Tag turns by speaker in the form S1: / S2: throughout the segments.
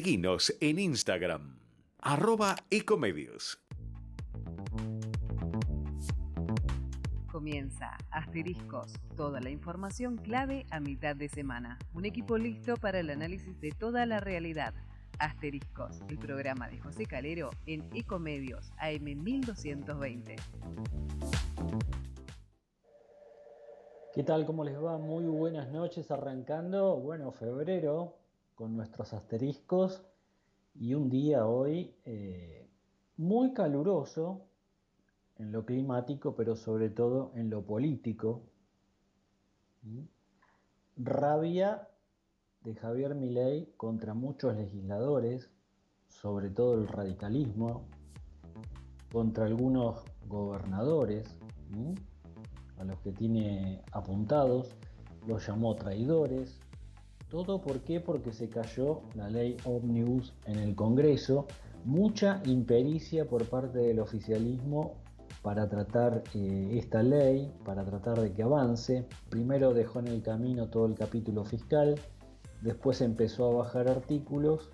S1: Seguinos en Instagram, @ecomedios.
S2: Comienza Asteriscos, toda la información clave a mitad de semana. Un equipo listo para el análisis de toda la realidad. Asteriscos, el programa de José Calero en Ecomedios, AM 1220.
S3: ¿Qué tal? ¿Cómo les va? Muy buenas noches, arrancando, febrero con nuestros asteriscos y un día hoy muy caluroso en lo climático, pero sobre todo en lo político. ¿Mm? Rabia de Javier Milei contra muchos legisladores, sobre todo el radicalismo, contra algunos gobernadores, ¿Mm? A los que tiene apuntados, los llamó traidores. ¿Todo por qué? Porque se cayó la ley Ómnibus en el Congreso, mucha impericia por parte del oficialismo para tratar esta ley, para tratar de que avance. Primero dejó en el camino todo el capítulo fiscal, después empezó a bajar artículos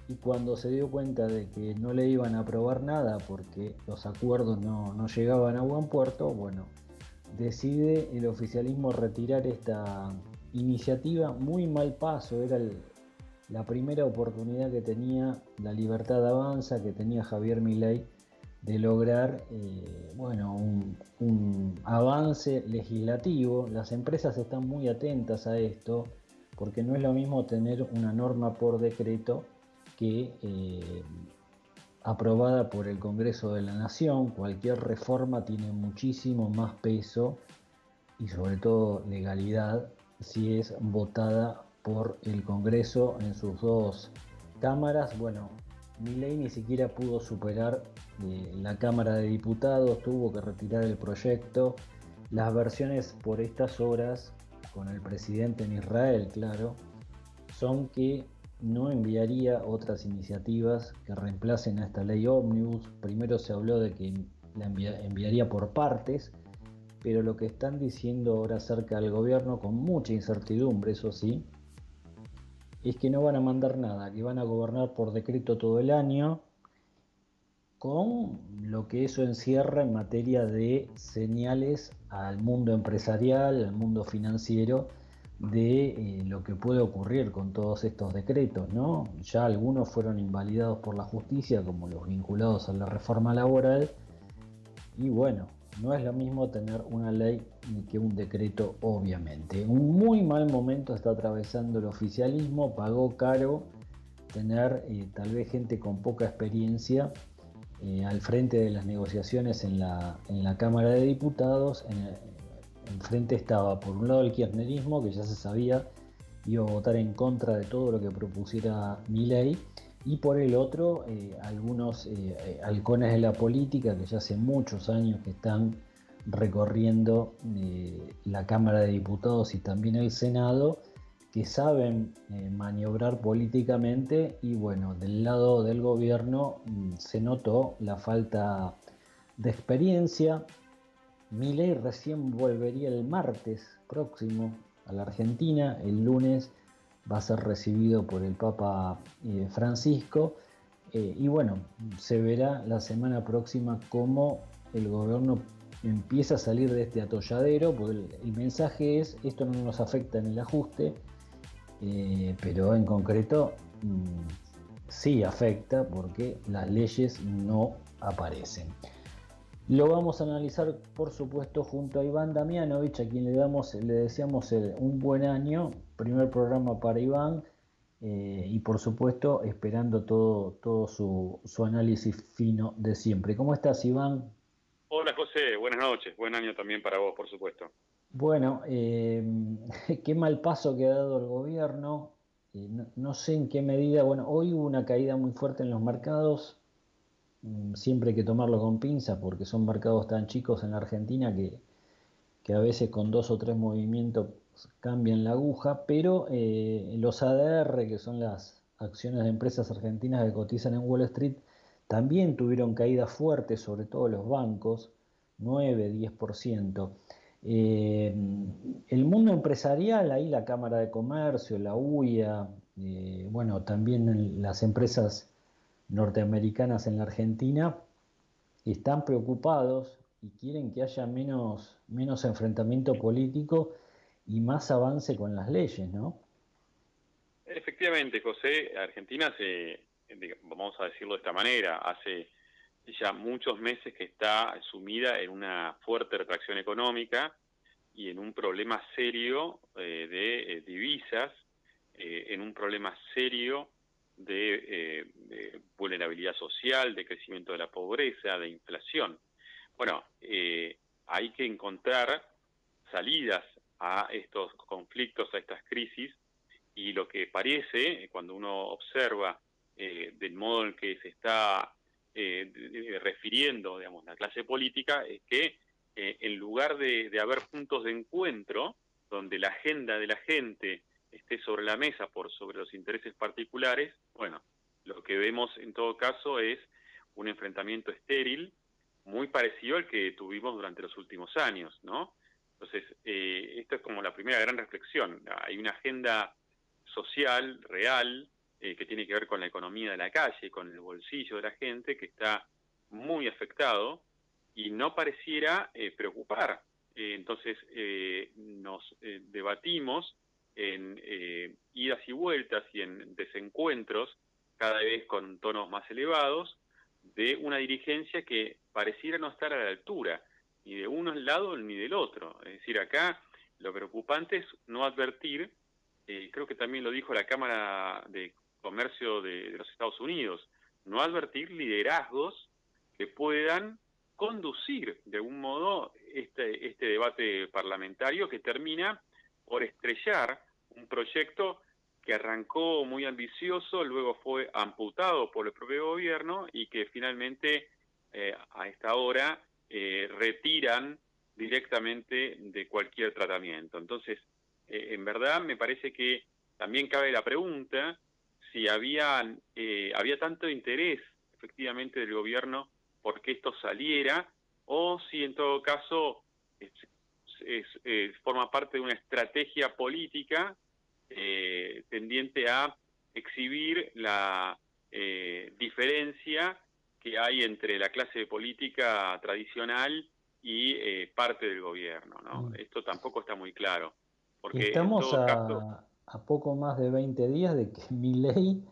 S3: y cuando se dio cuenta de que no le iban a aprobar nada porque los acuerdos no llegaban a buen puerto, decide el oficialismo retirar esta iniciativa. Muy mal paso, era la primera oportunidad que tenía la Libertad Avanza, que tenía Javier Milei, de lograr un avance legislativo. Las empresas están muy atentas a esto, porque no es lo mismo tener una norma por decreto que aprobada por el Congreso de la Nación. Cualquier reforma tiene muchísimo más peso y sobre todo legalidad si es votada por el Congreso en sus dos cámaras. Milei ni siquiera pudo superar la Cámara de Diputados, tuvo que retirar el proyecto. Las versiones por estas horas, con el presidente en Israel, claro, son que no enviaría otras iniciativas que reemplacen a esta ley Ómnibus. Primero se habló de que la enviaría por partes, pero lo que están diciendo ahora acerca del gobierno, con mucha incertidumbre, eso sí, es que no van a mandar nada, que van a gobernar por decreto todo el año, con lo que eso encierra en materia de señales al mundo empresarial, al mundo financiero, de lo que puede ocurrir con todos estos decretos, ¿no? Ya algunos fueron invalidados por la justicia, como los vinculados a la reforma laboral, y no es lo mismo tener una ley que un decreto, obviamente. Un muy mal momento está atravesando el oficialismo, pagó caro tener tal vez gente con poca experiencia al frente de las negociaciones en la Cámara de Diputados. Enfrente estaba por un lado el kirchnerismo, que ya se sabía iba a votar en contra de todo lo que propusiera Milei, y por el otro algunos halcones de la política que ya hace muchos años que están recorriendo la Cámara de Diputados y también el Senado, que saben maniobrar políticamente. Y del lado del gobierno se notó la falta de experiencia. Milei recién volvería el martes próximo a la Argentina. El lunes va a ser recibido por el Papa Francisco. Se verá la semana próxima cómo el gobierno empieza a salir de este atolladero, porque el mensaje es: esto no nos afecta en el ajuste, pero en concreto sí afecta, porque las leyes no aparecen. Lo vamos a analizar, por supuesto, junto a Iván Damianovich, a quien le deseamos un buen año, primer programa para Iván, y por supuesto esperando todo su análisis fino de siempre. ¿Cómo estás, Iván?
S4: Hola José, buenas noches, buen año también para vos, por supuesto.
S3: Bueno, qué mal paso que ha dado el gobierno. No sé en qué medida. Hoy hubo una caída muy fuerte en los mercados. Siempre hay que tomarlo con pinzas, porque son mercados tan chicos en la Argentina que a veces con dos o tres movimientos cambian la aguja. Pero los ADR, que son las acciones de empresas argentinas que cotizan en Wall Street, también tuvieron caídas fuertes, sobre todo los bancos, 9-10%. El mundo empresarial, ahí la Cámara de Comercio, la UIA, bueno, también las empresas norteamericanas en la Argentina están preocupados y quieren que haya menos enfrentamiento político y más avance con las leyes, ¿no?
S4: Efectivamente, José, Argentina vamos a decirlo de esta manera, hace ya muchos meses que está sumida en una fuerte retracción económica y en un problema serio de divisas, en un problema serio de vulnerabilidad social, de crecimiento de la pobreza, de inflación. Bueno, hay que encontrar salidas a estos conflictos, a estas crisis, y lo que parece, cuando uno observa del modo en que se está refiriendo, digamos, la clase política, es que en lugar de haber puntos de encuentro, donde la agenda de la gente esté sobre la mesa por sobre los intereses particulares, bueno, lo que vemos en todo caso es un enfrentamiento estéril, muy parecido al que tuvimos durante los últimos años, ¿no? Entonces, esto es como la primera gran reflexión. Hay una agenda social, real, que tiene que ver con la economía de la calle, con el bolsillo de la gente, que está muy afectado y no pareciera preocupar. Entonces, nos debatimos en idas y vueltas y en desencuentros, cada vez con tonos más elevados, de una dirigencia que pareciera no estar a la altura, ni de uno lado ni del otro. Es decir, acá lo preocupante es no advertir, creo que también lo dijo la Cámara de Comercio de los Estados Unidos, no advertir liderazgos que puedan conducir de algún modo este debate parlamentario que termina por estrellar un proyecto que arrancó muy ambicioso, luego fue amputado por el propio gobierno y que finalmente a esta hora retiran directamente de cualquier tratamiento. Entonces, en verdad me parece que también cabe la pregunta si había tanto interés efectivamente del gobierno por que esto saliera, o si en todo caso forma parte de una estrategia política tendiente a exhibir la diferencia que hay entre la clase política tradicional y parte del gobierno, ¿no? Esto tampoco está muy claro, porque en
S3: Estamos
S4: todo caso,
S3: a poco más de 20 días de que Milei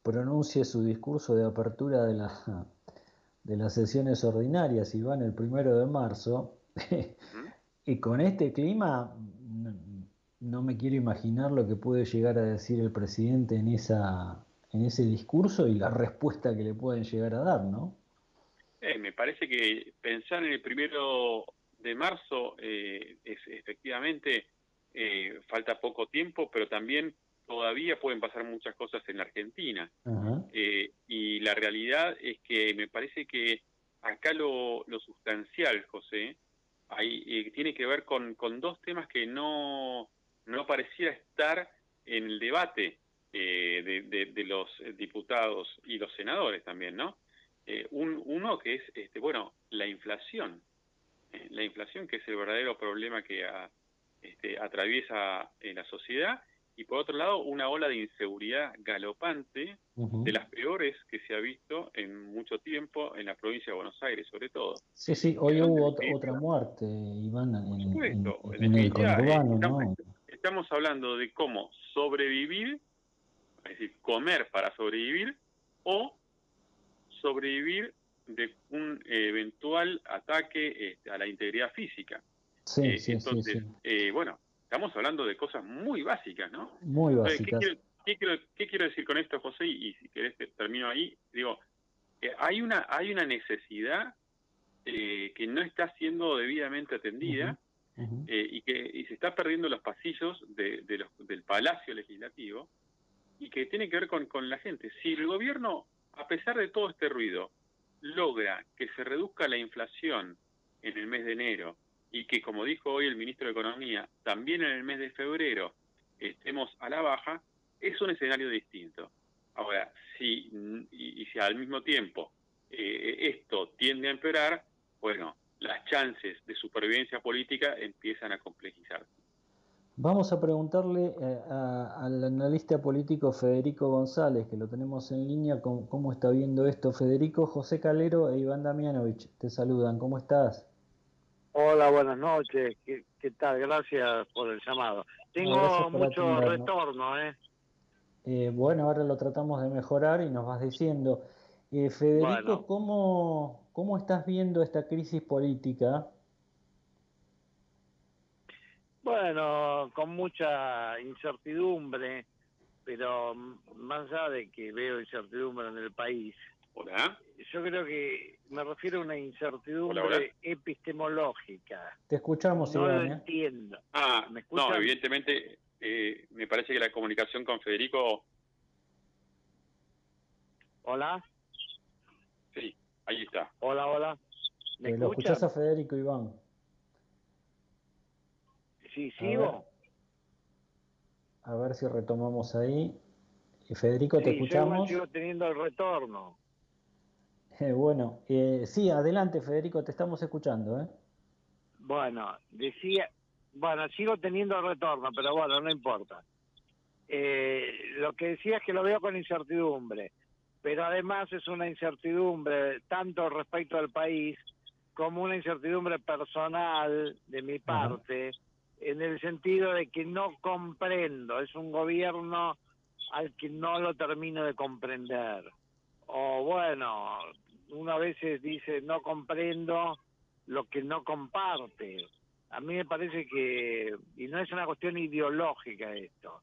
S3: pronuncie su discurso de apertura de las sesiones ordinarias y van el 1 de marzo. Y con este clima no me quiero imaginar lo que puede llegar a decir el presidente en ese discurso y la respuesta que le pueden llegar a dar, ¿no?
S4: me parece que pensar en el 1 de marzo es efectivamente falta poco tiempo, pero también todavía pueden pasar muchas cosas en la Argentina.
S3: Ajá.
S4: Y la realidad es que me parece que acá lo sustancial, José, tiene que ver con dos temas que no pareciera estar en el debate de los diputados y los senadores también, ¿no? Uno que es, bueno, la inflación. La inflación, que es el verdadero problema que atraviesa la sociedad, y por otro lado una ola de inseguridad galopante, de
S3: Ujú.
S4: las peores que se ha visto en mucho tiempo en la provincia de Buenos Aires sobre todo,
S3: Sí, sí,
S4: que
S3: hoy
S4: son en
S3: hubo otra
S4: definitiva,
S3: muerte, Iván,
S4: por supuesto, en
S3: en el
S4: definitiva
S3: conurbano, ¿no?
S4: estamos hablando de cómo sobrevivir, es decir, comer para sobrevivir, o sobrevivir de un eventual ataque a la integridad física.
S3: Sí, sí, sí,
S4: Entonces,
S3: sí.
S4: bueno, estamos hablando de cosas muy básicas, ¿no?
S3: Muy
S4: Entonces,
S3: básicas.
S4: qué quiero decir con esto, José? Y si querés termino ahí. Digo, hay una necesidad que no está siendo debidamente
S3: Ujú,
S4: atendida,
S3: ujú.
S4: y se está perdiendo los pasillos del Palacio Legislativo, y que tiene que ver con la gente. Si el gobierno, a pesar de todo este ruido, logra que se reduzca la inflación en el mes de enero, y que, como dijo hoy el ministro de Economía, también en el mes de febrero estemos a la baja, es un escenario distinto. Ahora, si al mismo tiempo esto tiende a empeorar, bueno, las chances de supervivencia política empiezan a complejizarse.
S3: Vamos a preguntarle al analista político Federico González, que lo tenemos en línea, cómo está viendo esto. Federico, José Calero e Iván Damianovich te saludan. ¿Cómo estás?
S5: Hola, buenas noches. ¿Qué tal? Gracias por el llamado.
S3: No, gracias
S5: Tengo
S3: por
S5: mucho
S3: atendernos.
S5: retorno, ¿eh?
S3: Bueno, ahora lo tratamos de mejorar y nos vas diciendo. Federico,
S5: Bueno,
S3: ¿cómo estás viendo esta crisis política?
S5: bueno, con mucha incertidumbre, pero más allá de que veo incertidumbre en el país,
S4: Hola,
S5: yo creo que me refiero a una
S4: hola, hola.
S5: incertidumbre epistemológica.
S3: Te escuchamos,
S5: No lo
S3: Iván, ¿eh?
S5: entiendo. ¿Me
S4: No,
S5: escuchan?
S4: evidentemente me parece que la comunicación con Federico,
S5: Hola,
S4: sí, ahí está.
S5: hola, hola. ¿Me
S3: ¿Lo escuchás a
S5: escuchan?
S3: Federico, Iván?
S5: Sí,
S3: A ver,
S5: sigo.
S3: a ver si retomamos ahí. Federico, ¿te
S5: Sí, yo igual
S3: escuchamos?
S5: sigo teniendo el retorno.
S3: Bueno, sí, adelante, Federico, te estamos escuchando, ¿eh?
S5: Bueno, sigo teniendo el retorno, pero bueno, no importa. Lo que decía es que lo veo con incertidumbre, pero además es una incertidumbre tanto respecto al país como una incertidumbre personal de mi
S3: Ajá.
S5: parte, en el sentido de que no comprendo, es un gobierno al que no lo termino de comprender. O bueno, uno a veces dice no comprendo lo que no comparte. A mí me parece que, y no es una cuestión ideológica esto,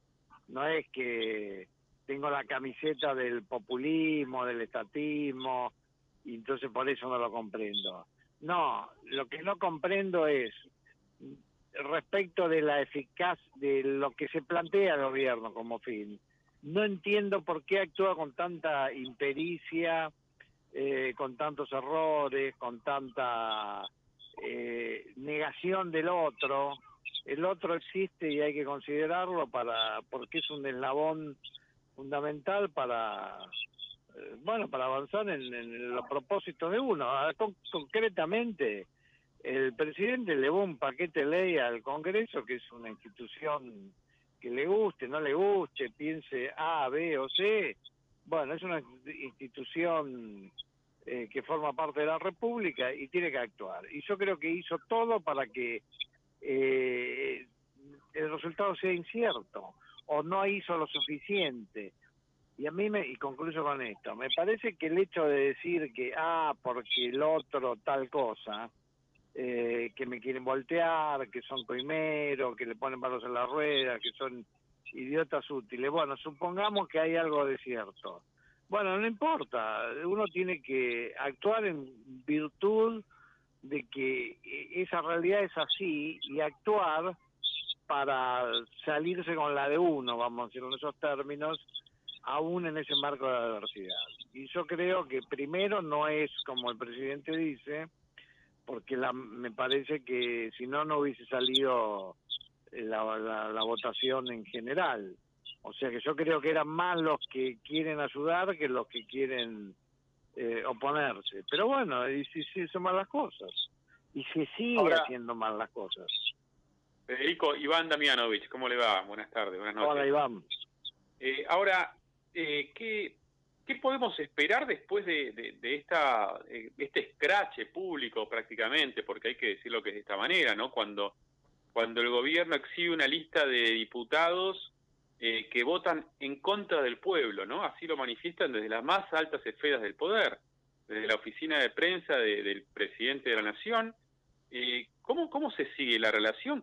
S5: no es que tengo la camiseta del populismo, del estatismo, y entonces por eso no lo comprendo. No, lo que no comprendo es respecto de la de lo que se plantea el gobierno como fin. No entiendo por qué actúa con tanta impericia, con tantos errores, con tanta negación del otro. El otro existe y hay que considerarlo porque es un eslabón fundamental para avanzar en los propósitos de uno. Concretamente, el presidente elevó un paquete de ley al Congreso, que es una institución que le guste, no le guste, piense A, B o C. Bueno, es una institución que forma parte de la República y tiene que actuar. Y yo creo que hizo todo para que eh, el resultado sea incierto o no hizo lo suficiente. Y y concluyo con esto, me parece que el hecho de decir que, porque el otro tal cosa, que me quieren voltear, que son coimeros, que le ponen palos en la rueda, que son idiotas útiles. Bueno, supongamos que hay algo de cierto. Bueno, no importa, uno tiene que actuar en virtud de que esa realidad es así y actuar para salirse con la de uno, vamos a decir en esos términos, aún en ese marco de adversidad. Y yo creo que primero no es como el presidente dice, porque me parece que si no, no hubiese salido la votación en general. O sea que yo creo que eran más los que quieren ayudar que los que quieren oponerse. Pero bueno, y si se hizo mal las cosas. Y se sigue
S4: Ahora,
S5: haciendo mal las cosas.
S4: Federico, Iván Damianovich, ¿cómo le va? Buenas tardes, buenas
S5: Hola,
S4: noches.
S5: Iván.
S4: Ahora, ¿qué podemos esperar después de este escrache público prácticamente? Porque hay que decirlo que es de esta manera, ¿no? Cuando el gobierno exhibe una lista de diputados que votan en contra del pueblo, ¿no? Así lo manifiestan desde las más altas esferas del poder, desde la oficina de prensa del presidente de la Nación. ¿Cómo se sigue la relación?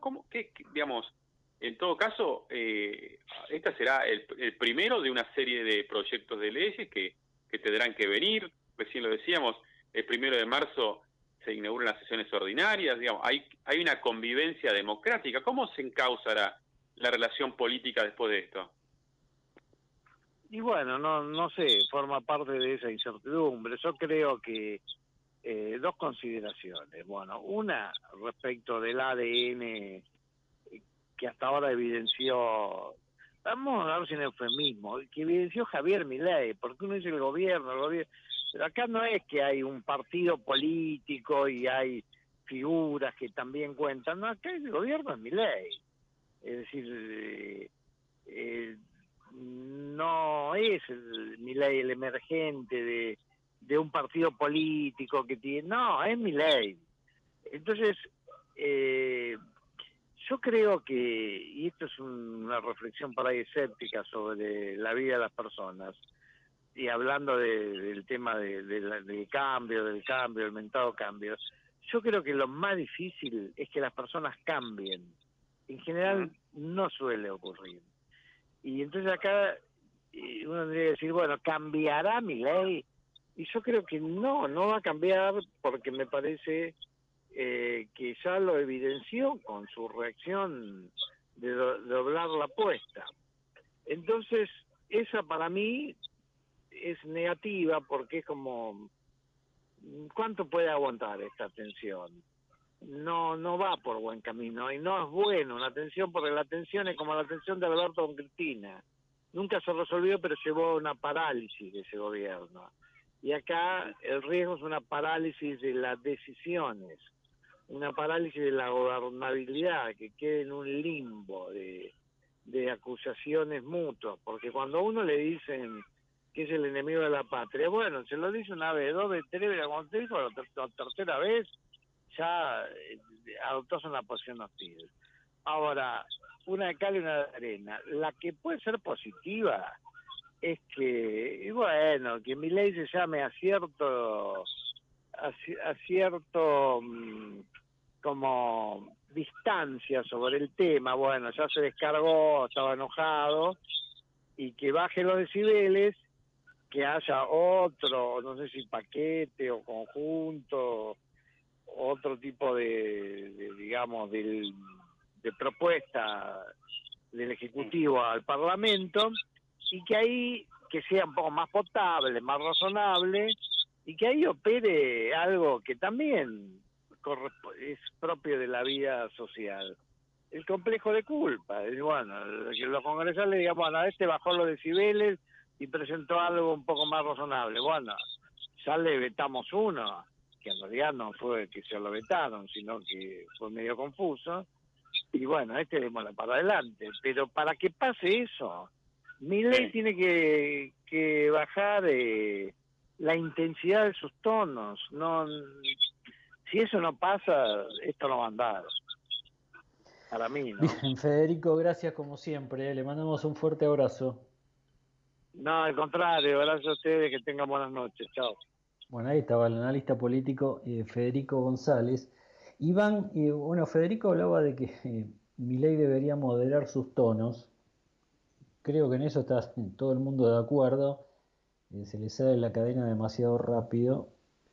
S4: Digamos, en todo caso, este será el primero de una serie de proyectos de leyes que tendrán que venir. Recién lo decíamos, el 1 de marzo se inauguran las sesiones ordinarias. Digamos, hay una convivencia democrática. ¿Cómo se encauzará la relación política después de esto?
S5: Y bueno, no sé, forma parte de esa incertidumbre. Yo creo que dos consideraciones. Bueno, una respecto del ADN que hasta ahora evidenció, vamos a hablar sin eufemismo, que evidenció Javier Milei, porque uno dice el gobierno, pero acá no es que hay un partido político y hay figuras que también cuentan, no, acá el gobierno es Milei. Es decir, no es Milei el emergente de un partido político que tiene, no, es Milei. Entonces, yo creo que, y esto es una reflexión por ahí escéptica sobre la vida de las personas, y hablando del tema del cambio, del mentado cambio, yo creo que lo más difícil es que las personas cambien. En general no suele ocurrir. Y entonces acá uno tendría que decir, bueno, ¿cambiará mi ley? Y yo creo que no va a cambiar, porque me parece que ya lo evidenció con su reacción de doblar la apuesta. Entonces, esa para mí es negativa, porque es como, ¿cuánto puede aguantar esta tensión? No va por buen camino, y no es bueno una tensión, porque la tensión es como la tensión de Alberto con Cristina. Nunca se resolvió, pero llevó a una parálisis de ese gobierno. Y acá el riesgo es una parálisis de las decisiones, una parálisis de la gobernabilidad, que quede en un limbo de acusaciones mutuas, porque cuando a uno le dicen que es el enemigo de la patria, bueno, se lo dice una vez, dos veces, tres veces, cuando te dijo la tercera vez, ya adoptás una posición hostil. Ahora, una de cal y una de arena. La que puede ser positiva es que, y bueno, que Milei se llame a cierto como distancia sobre el tema. Bueno, ya se descargó, estaba enojado, y que baje los decibeles, que haya otro, no sé si paquete o conjunto, otro tipo digamos, de propuesta del Ejecutivo al Parlamento, y que ahí que sea un poco más potable, más razonable, y que ahí opere algo que también es propio de la vida social, el complejo de culpa. Es, bueno, que los congresales digan, bueno, bajó los decibeles y presentó algo un poco más razonable. Bueno, ya le vetamos uno, que en realidad no fue que se lo vetaron, sino que fue medio confuso, y bueno, démosla para adelante. Pero para que pase eso, Milei tiene que bajar la intensidad de sus tonos. No, si eso no pasa, esto no va a andar. Para mí, ¿no?
S3: Bien, Federico, gracias como siempre. Le mandamos un fuerte abrazo.
S5: No, al contrario, gracias a ustedes, que tengan buenas noches. Chao.
S3: Bueno, ahí estaba el analista político Federico González. Iván, bueno, Federico hablaba de que Milei debería moderar sus tonos. Creo que en eso está todo el mundo de acuerdo. Se le sale la cadena demasiado rápido.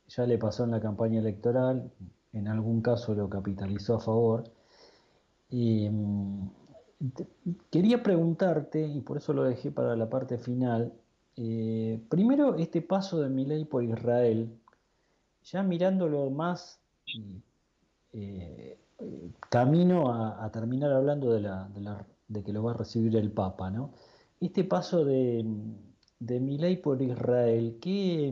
S3: Ya le pasó en la campaña electoral, en algún caso lo capitalizó a favor. Quería preguntarte, y por eso lo dejé para la parte final, primero este paso de Milei por Israel, ya mirándolo más camino a terminar hablando de que lo va a recibir el Papa, ¿no? Este paso de Milei por Israel, ¿qué,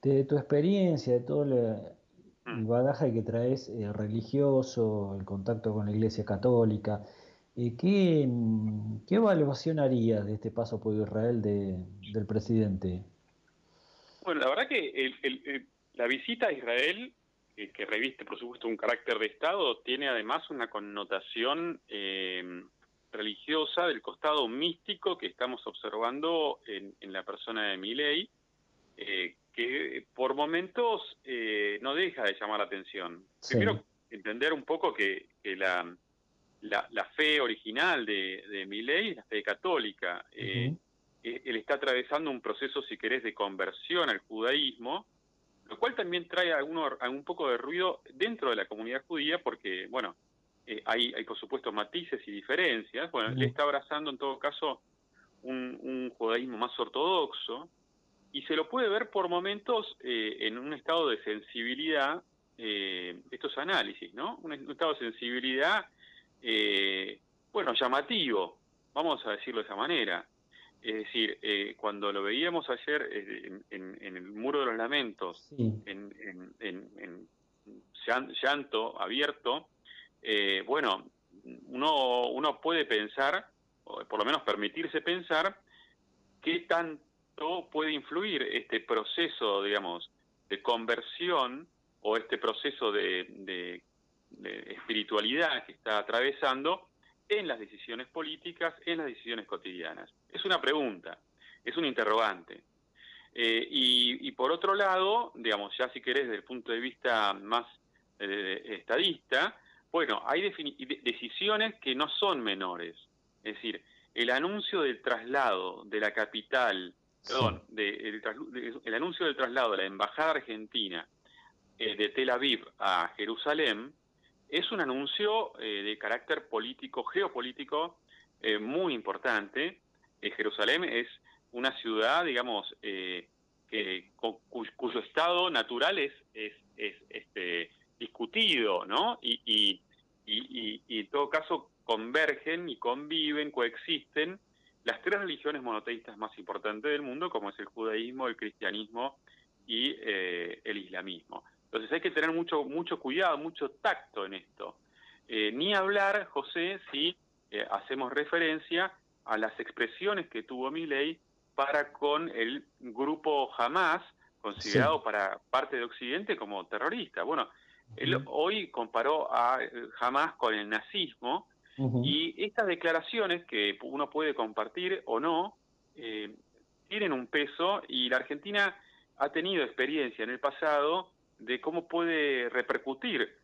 S3: de tu experiencia, de todo el bagaje que traes religioso, el contacto con la Iglesia Católica, ¿qué evaluación harías de este paso por Israel del presidente?
S4: Bueno, la verdad que la visita a Israel, que reviste, por supuesto, un carácter de Estado, tiene además una connotación religiosa del costado místico que estamos observando en la persona de Milei, que por momentos no deja de llamar la atención.
S3: Sí.
S4: Primero, entender un poco que la fe original de Milei es la fe católica. Él está atravesando un proceso, si querés, de conversión al judaísmo, lo cual también trae algún poco de ruido dentro de la comunidad judía, porque, bueno, hay por supuesto matices y diferencias. Bueno, él está abrazando en todo caso un judaísmo más ortodoxo, y se lo puede ver por momentos en un estado de sensibilidad, estos análisis, ¿no? Un estado de sensibilidad, bueno, llamativo, vamos a decirlo de esa manera. Es decir, cuando lo veíamos ayer en el Muro de los Lamentos,
S3: Sí.
S4: en llanto abierto, bueno, uno puede pensar, o por lo menos permitirse pensar, qué tanto puede influir este proceso, digamos, de conversión o este proceso de espiritualidad que está atravesando en las decisiones políticas, en las decisiones cotidianas. Es una pregunta, es un interrogante. Y por otro lado, digamos, ya si querés desde el punto de vista más estadista, bueno, hay decisiones que no son menores. Es decir, el anuncio del traslado de la capital, perdón, el anuncio del traslado de la embajada argentina de Tel Aviv a Jerusalén es un anuncio de carácter político, geopolítico muy importante. Jerusalén es una ciudad, digamos, cuyo estado natural es discutido, ¿no? Y en todo caso convergen y conviven, coexisten las tres religiones monoteístas más importantes del mundo, como es el judaísmo, el cristianismo y el islamismo. Entonces hay que tener mucho cuidado, mucho tacto en esto. Ni hablar, José, si hacemos referencia a las expresiones que tuvo Milei para con el grupo Hamas, considerado para parte de Occidente como terrorista. Bueno, él hoy comparó a Hamas con el nazismo, y estas declaraciones que uno puede compartir o no, tienen un peso, y la Argentina ha tenido experiencia en el pasado de cómo puede repercutir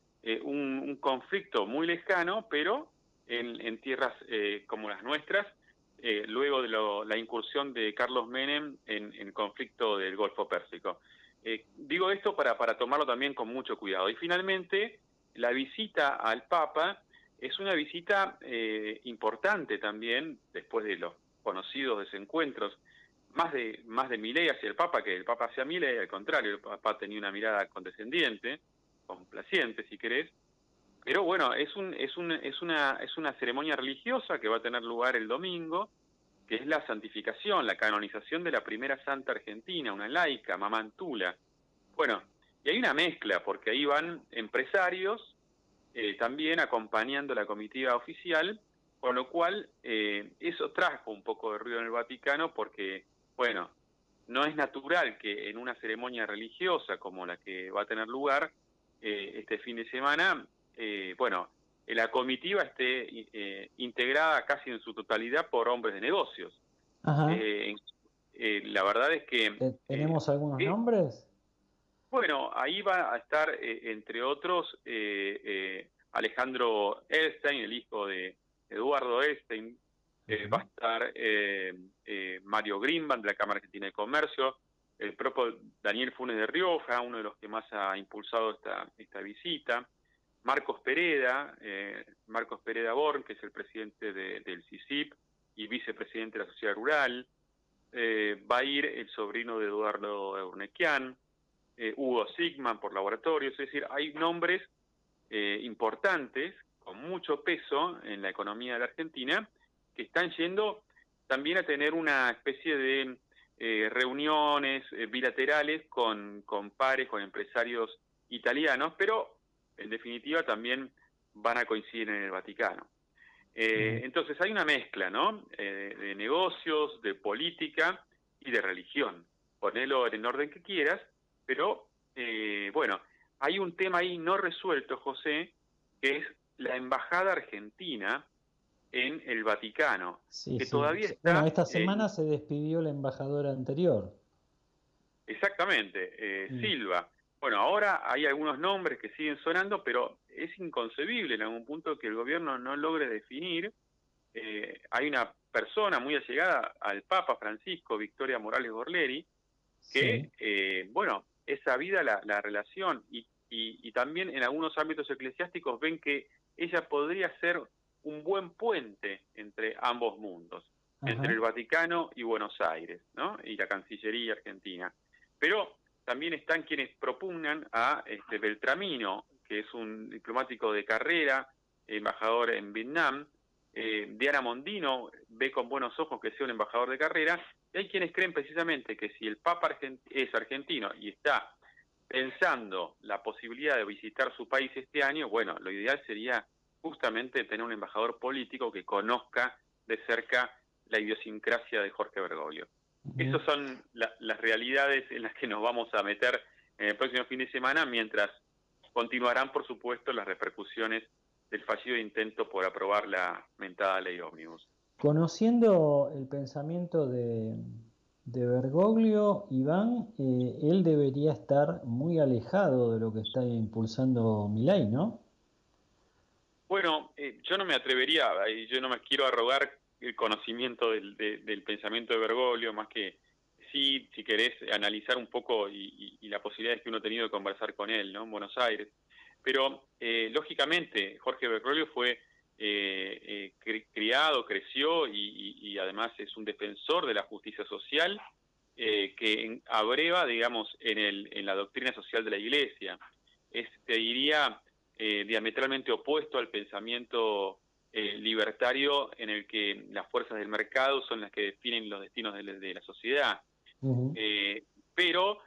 S4: un conflicto muy lejano, pero en tierras como las nuestras, luego de la incursión de Carlos Menem en el conflicto del Golfo Pérsico. Digo esto para tomarlo también con mucho cuidado. Y finalmente, la visita al Papa es una visita importante también, después de los conocidos desencuentros, más de Milei hacia el Papa que el Papa hacia Milei. Al contrario, el Papa tenía una mirada condescendiente, complaciente si querés, pero bueno, es una ceremonia religiosa que va a tener lugar el domingo, que es la santificación, la canonización de la primera santa argentina, una laica, Mamantula. Bueno, y hay una mezcla, porque ahí van empresarios también acompañando la comitiva oficial, con lo cual eso trajo un poco de ruido en el Vaticano, porque, bueno, no es natural que en una ceremonia religiosa como la que va a tener lugar este fin de semana, bueno, la comitiva esté integrada casi en su totalidad por hombres de negocios. La verdad es que...
S3: ¿Tenemos algunos nombres?
S4: Bueno, ahí va a estar, entre otros, Alejandro Elstein, el hijo de Eduardo Elstein. Va a estar Mario Greenbank, de la Cámara Argentina de Comercio, el propio Daniel Funes de Rioja, uno de los que más ha impulsado esta visita, Marcos Pereda Born, que es el presidente del CICIP y vicepresidente de la Sociedad Rural. Va a ir el sobrino de Eduardo Eurnequian, Hugo Sigman por laboratorios. Es decir, hay nombres importantes con mucho peso en la economía de la Argentina que están yendo también a tener una especie de reuniones bilaterales con pares, con empresarios italianos, pero en definitiva también van a coincidir en el Vaticano. Entonces hay una mezcla, ¿no? De negocios, de política y de religión. Ponelo en el orden que quieras, pero bueno, hay un tema ahí no resuelto, José, que es la embajada argentina en el Vaticano, que todavía está...
S3: Bueno, esta semana se despidió la embajadora anterior.
S4: Exactamente, Silva. Bueno, ahora hay algunos nombres que siguen sonando, pero es inconcebible en algún punto que el gobierno no logre definir. Hay una persona muy allegada al Papa Francisco, Victoria Morales Gorleri, que, bueno, es sabida la relación y también en algunos ámbitos eclesiásticos ven que ella podría ser un buen puente entre ambos mundos, entre el Vaticano y Buenos Aires, ¿no? Y la Cancillería argentina. Pero también están quienes propugnan a Beltramino, que es un diplomático de carrera, embajador en Vietnam. Diana Mondino ve con buenos ojos que sea un embajador de carrera, y hay quienes creen precisamente que si el Papa es argentino y está pensando la posibilidad de visitar su país este año, bueno, lo ideal sería justamente tener un embajador político que conozca de cerca la idiosincrasia de Jorge Bergoglio. Esas son las realidades en las que nos vamos a meter en el próximo fin de semana, mientras continuarán, por supuesto, las repercusiones del fallido intento por aprobar la mentada ley ómnibus.
S3: Conociendo el pensamiento de Bergoglio, Iván, él debería estar muy alejado de lo que está impulsando Milei, ¿no?
S4: Bueno, yo no me atrevería, yo no me quiero arrogar el conocimiento del pensamiento de Bergoglio, más que sí, si querés analizar un poco y las posibilidades que uno ha tenido de conversar con él, ¿no? En Buenos Aires. Pero, lógicamente, Jorge Bergoglio fue criado, creció y además es un defensor de la justicia social que abreva, digamos, en la doctrina social de la Iglesia. Te diría, diametralmente opuesto al pensamiento libertario en el que las fuerzas del mercado son las que definen los destinos de la sociedad. Pero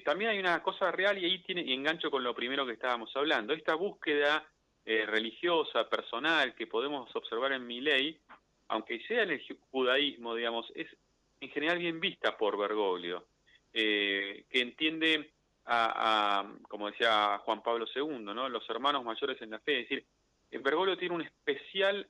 S4: también hay una cosa real, y ahí engancho con lo primero que estábamos hablando, esta búsqueda religiosa, personal, que podemos observar en Milei, aunque sea en el judaísmo, digamos, es en general bien vista por Bergoglio, que entiende como decía Juan Pablo II, ¿no? Los hermanos mayores en la fe. Es decir, Bergoglio tiene una especial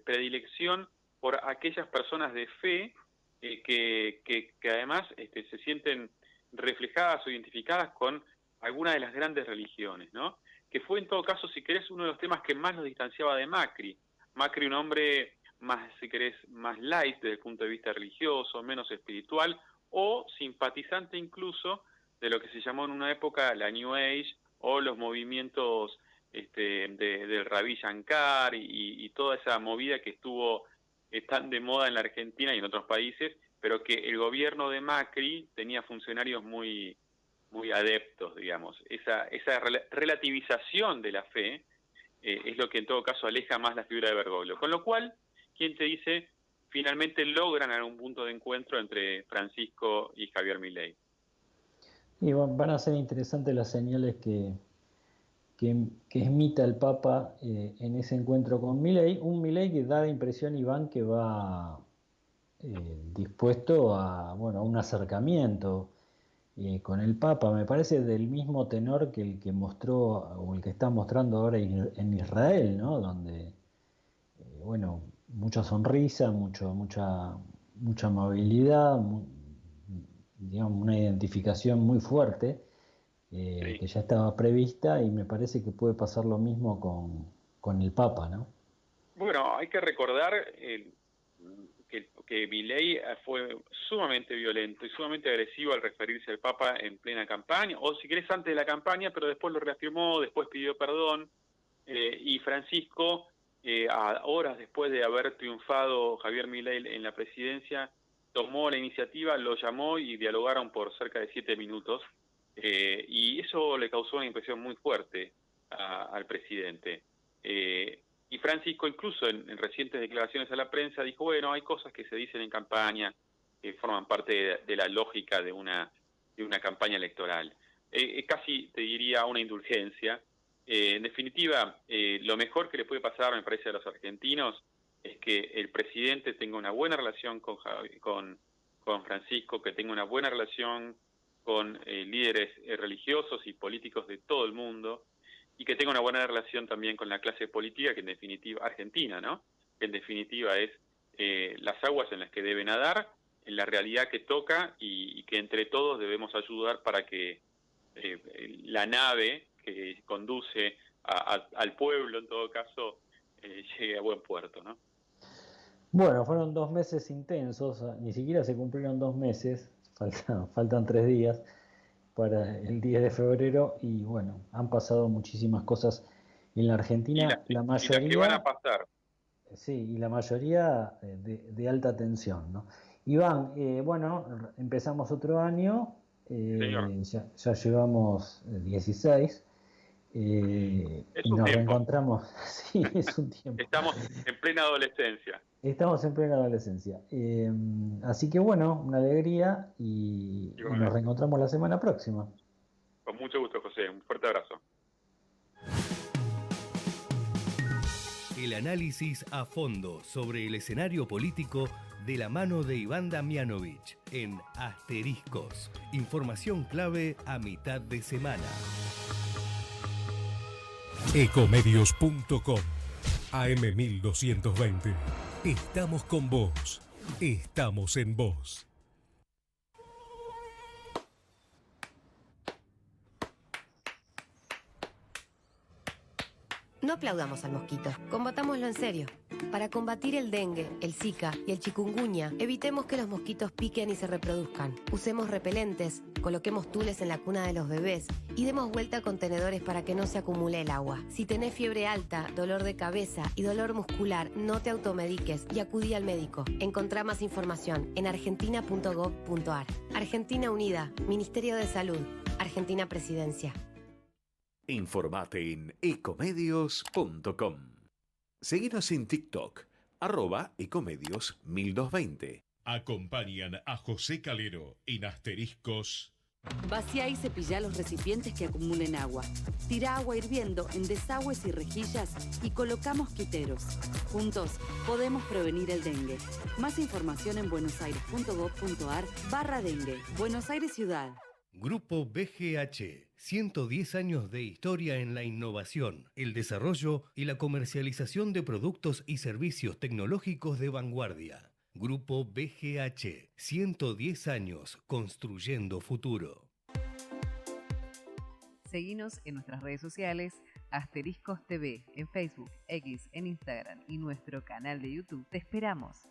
S4: predilección por aquellas personas de fe que además se sienten reflejadas o identificadas con alguna de las grandes religiones, ¿no? Que fue en todo caso, si querés, uno de los temas que más nos distanciaba de Macri. Macri, un hombre más, si querés, más light desde el punto de vista religioso, menos espiritual, o simpatizante incluso de lo que se llamó en una época la New Age, o los movimientos del Ravi Shankar y toda esa movida que estuvo tan de moda en la Argentina y en otros países, pero que el gobierno de Macri tenía funcionarios muy adeptos, digamos. Esa relativización de la fe es lo que en todo caso aleja más la figura de Bergoglio. Con lo cual, ¿quién te dice? Finalmente logran algún punto de encuentro entre Francisco y Javier Milei.
S3: Y van a ser interesantes las señales que emita el Papa en ese encuentro con Milei. Un Milei que da la impresión, Iván, que va dispuesto a un acercamiento con el Papa. Me parece del mismo tenor que el que mostró o el que está mostrando ahora en Israel, ¿no? Donde, mucha sonrisa, mucha amabilidad, digamos, una identificación muy fuerte.
S4: Sí.
S3: Que ya estaba prevista, y me parece que puede pasar lo mismo con el Papa, ¿no?
S4: Bueno, hay que recordar que Milei fue sumamente violento y sumamente agresivo al referirse al Papa en plena campaña, o si querés antes de la campaña, pero después lo reafirmó, después pidió perdón, y Francisco, a horas después de haber triunfado Javier Milei en la presidencia, tomó la iniciativa, lo llamó y dialogaron por cerca de 7 minutos, y eso le causó una impresión muy fuerte al presidente. Y Francisco, incluso en recientes declaraciones a la prensa, dijo, bueno, hay cosas que se dicen en campaña que forman parte de la lógica de una campaña electoral. Casi te diría una indulgencia. En definitiva, lo mejor que le puede pasar, me parece, a los argentinos es que el presidente tenga una buena relación con Francisco, que tenga una buena relación con líderes religiosos y políticos de todo el mundo, y que tenga una buena relación también con la clase política, que en definitiva, argentina, ¿no? Que en definitiva es las aguas en las que debe nadar, en la realidad que toca, y que entre todos debemos ayudar para que la nave que conduce al pueblo, en todo caso, llegue a buen puerto, ¿no?
S3: Bueno, fueron 2 meses intensos, ni siquiera se cumplieron 2 meses, faltan 3 días para el 10 de febrero, y bueno, han pasado muchísimas cosas en la Argentina, la
S4: Y las que van a
S3: mayoría,
S4: pasar.
S3: sí, y la mayoría de alta tensión, ¿no? Iván, empezamos otro año,
S4: Señor,
S3: ya llevamos 16,
S4: es
S3: y
S4: un
S3: nos
S4: tiempo.
S3: reencontramos, sí, es un tiempo.
S4: Estamos en plena adolescencia.
S3: Estamos en plena adolescencia. Así que bueno, una alegría, y nos
S4: Igualmente.
S3: reencontramos la semana próxima.
S4: Con mucho gusto, José. Un fuerte abrazo.
S6: El análisis a fondo sobre el escenario político de la mano de Iván Damianovich en Asteriscos. Información clave a mitad de semana.
S7: Ecomedios.com AM1220. Estamos con vos. Estamos en vos.
S8: No aplaudamos al mosquito, combatámoslo en serio. Para combatir el dengue, el zika y el chikungunya, evitemos que los mosquitos piquen y se reproduzcan. Usemos repelentes, coloquemos tules en la cuna de los bebés y demos vuelta a contenedores para que no se acumule el agua. Si tenés fiebre alta, dolor de cabeza y dolor muscular, no te automediques y acudí al médico. Encontrá más información en argentina.gov.ar. Argentina Unida, Ministerio de Salud, Argentina Presidencia.
S1: Informate en ecomedios.com. Seguinos en TikTok, @ecomedios1220.
S7: Acompañan a José Calero en Asteriscos.
S9: Vacía y cepillá los recipientes que acumulen agua. Tira agua hirviendo en desagües y rejillas y coloca mosquiteros. Juntos podemos prevenir el dengue. Más información en buenosaires.gov.ar/dengue. Buenos Aires Ciudad.
S6: Grupo BGH, 110 años de historia en la innovación, el desarrollo y la comercialización de productos y servicios tecnológicos de vanguardia. Grupo BGH, 110 años construyendo futuro.
S2: Seguinos en nuestras redes sociales, Asteriscos TV, en Facebook, X, en Instagram y nuestro canal de YouTube. Te esperamos.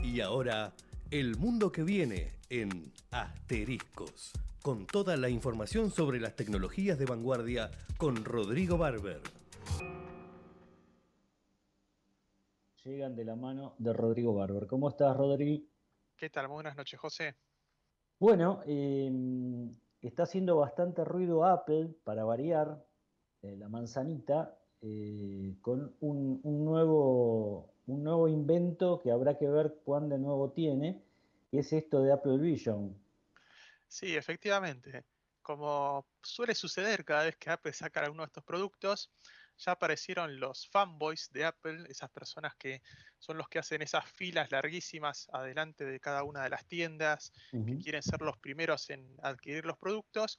S6: Y ahora, el mundo que viene en Asteriscos, con toda la información sobre las tecnologías de vanguardia con Rodrigo Barber.
S3: Llegan de la mano de Rodrigo Barber. ¿Cómo estás, Rodri?
S10: ¿Qué tal? Muy buenas noches, José.
S3: Bueno, está haciendo bastante ruido Apple, para variar, la manzanita, con un nuevo invento que habrá que ver cuán de nuevo tiene, que es esto de Apple Vision.
S10: Sí, efectivamente. Como suele suceder cada vez que Apple saca alguno de estos productos, ya aparecieron los fanboys de Apple, esas personas que son los que hacen esas filas larguísimas adelante de cada una de las tiendas, que quieren ser los primeros en adquirir los productos.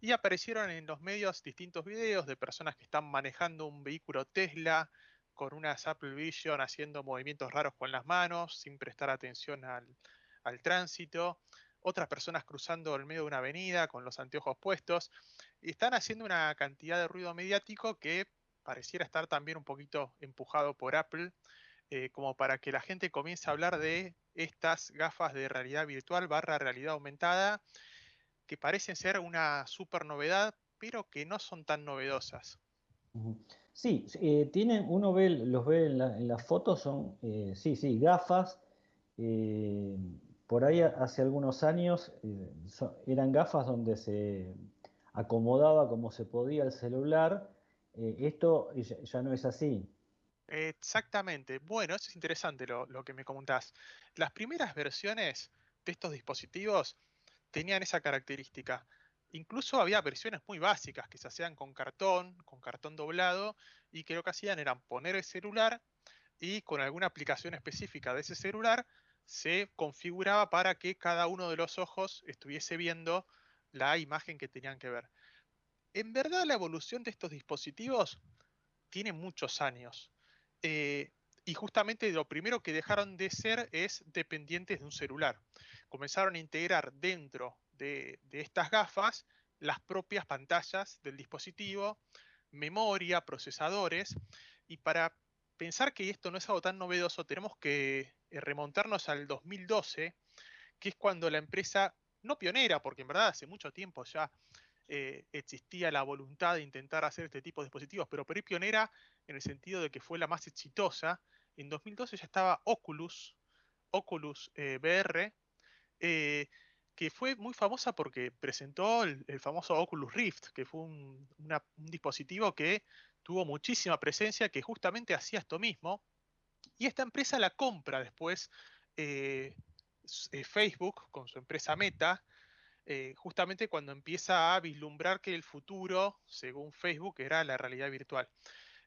S10: Y aparecieron en los medios distintos videos de personas que están manejando un vehículo Tesla con unas Apple Vision haciendo movimientos raros con las manos, sin prestar atención al tránsito. Otras personas cruzando el medio de una avenida con los anteojos puestos. Y están haciendo una cantidad de ruido mediático que pareciera estar también un poquito empujado por Apple, como para que la gente comience a hablar de estas gafas de realidad virtual / realidad aumentada, que parecen ser una super novedad, pero que no son tan novedosas.
S3: Sí, los ve en las fotos, son, sí, gafas. Por ahí hace algunos años eran gafas donde se acomodaba como se podía el celular. Esto ya no es así.
S10: Exactamente. Bueno, eso es interesante lo que me comentás. Las primeras versiones de estos dispositivos tenían esa característica. Incluso había versiones muy básicas que se hacían con cartón doblado, y que lo que hacían era poner el celular y con alguna aplicación específica de ese celular se configuraba para que cada uno de los ojos estuviese viendo la imagen que tenían que ver. En verdad, la evolución de estos dispositivos tiene muchos años. Y justamente lo primero que dejaron de ser es dependientes de un celular. Comenzaron a integrar dentro de estas gafas las propias pantallas del dispositivo, memoria, procesadores, y para pensar que esto no es algo tan novedoso, tenemos que remontarnos al 2012, que es cuando la empresa, no pionera, porque en verdad hace mucho tiempo ya existía la voluntad de intentar hacer este tipo de dispositivos, pero por ahí pionera en el sentido de que fue la más exitosa. En 2012 ya estaba Oculus VR, que fue muy famosa porque presentó el famoso Oculus Rift, que fue un dispositivo que tuvo muchísima presencia, que justamente hacía esto mismo. Y esta empresa la compra después Facebook con su empresa Meta, justamente cuando empieza a vislumbrar que el futuro, según Facebook, era la realidad virtual.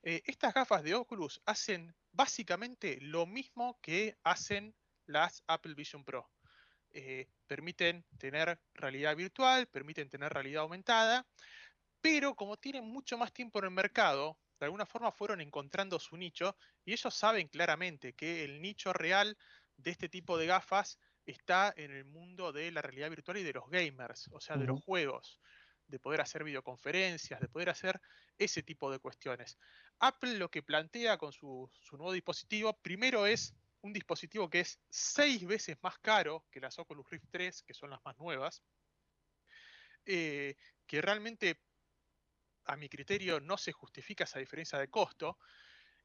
S10: Estas gafas de Oculus hacen básicamente lo mismo que hacen las Apple Vision Pro. Permiten tener realidad virtual, permiten tener realidad aumentada, pero como tienen mucho más tiempo en el mercado, de alguna forma fueron encontrando su nicho y ellos saben claramente que el nicho real de este tipo de gafas está en el mundo de la realidad virtual y de los gamers, o sea, de los juegos, de poder hacer videoconferencias, de poder hacer ese tipo de cuestiones. Apple lo que plantea con su nuevo dispositivo, primero es un dispositivo que es 6 veces más caro que las Oculus Rift 3, que son las más nuevas, que realmente a mi criterio no se justifica esa diferencia de costo,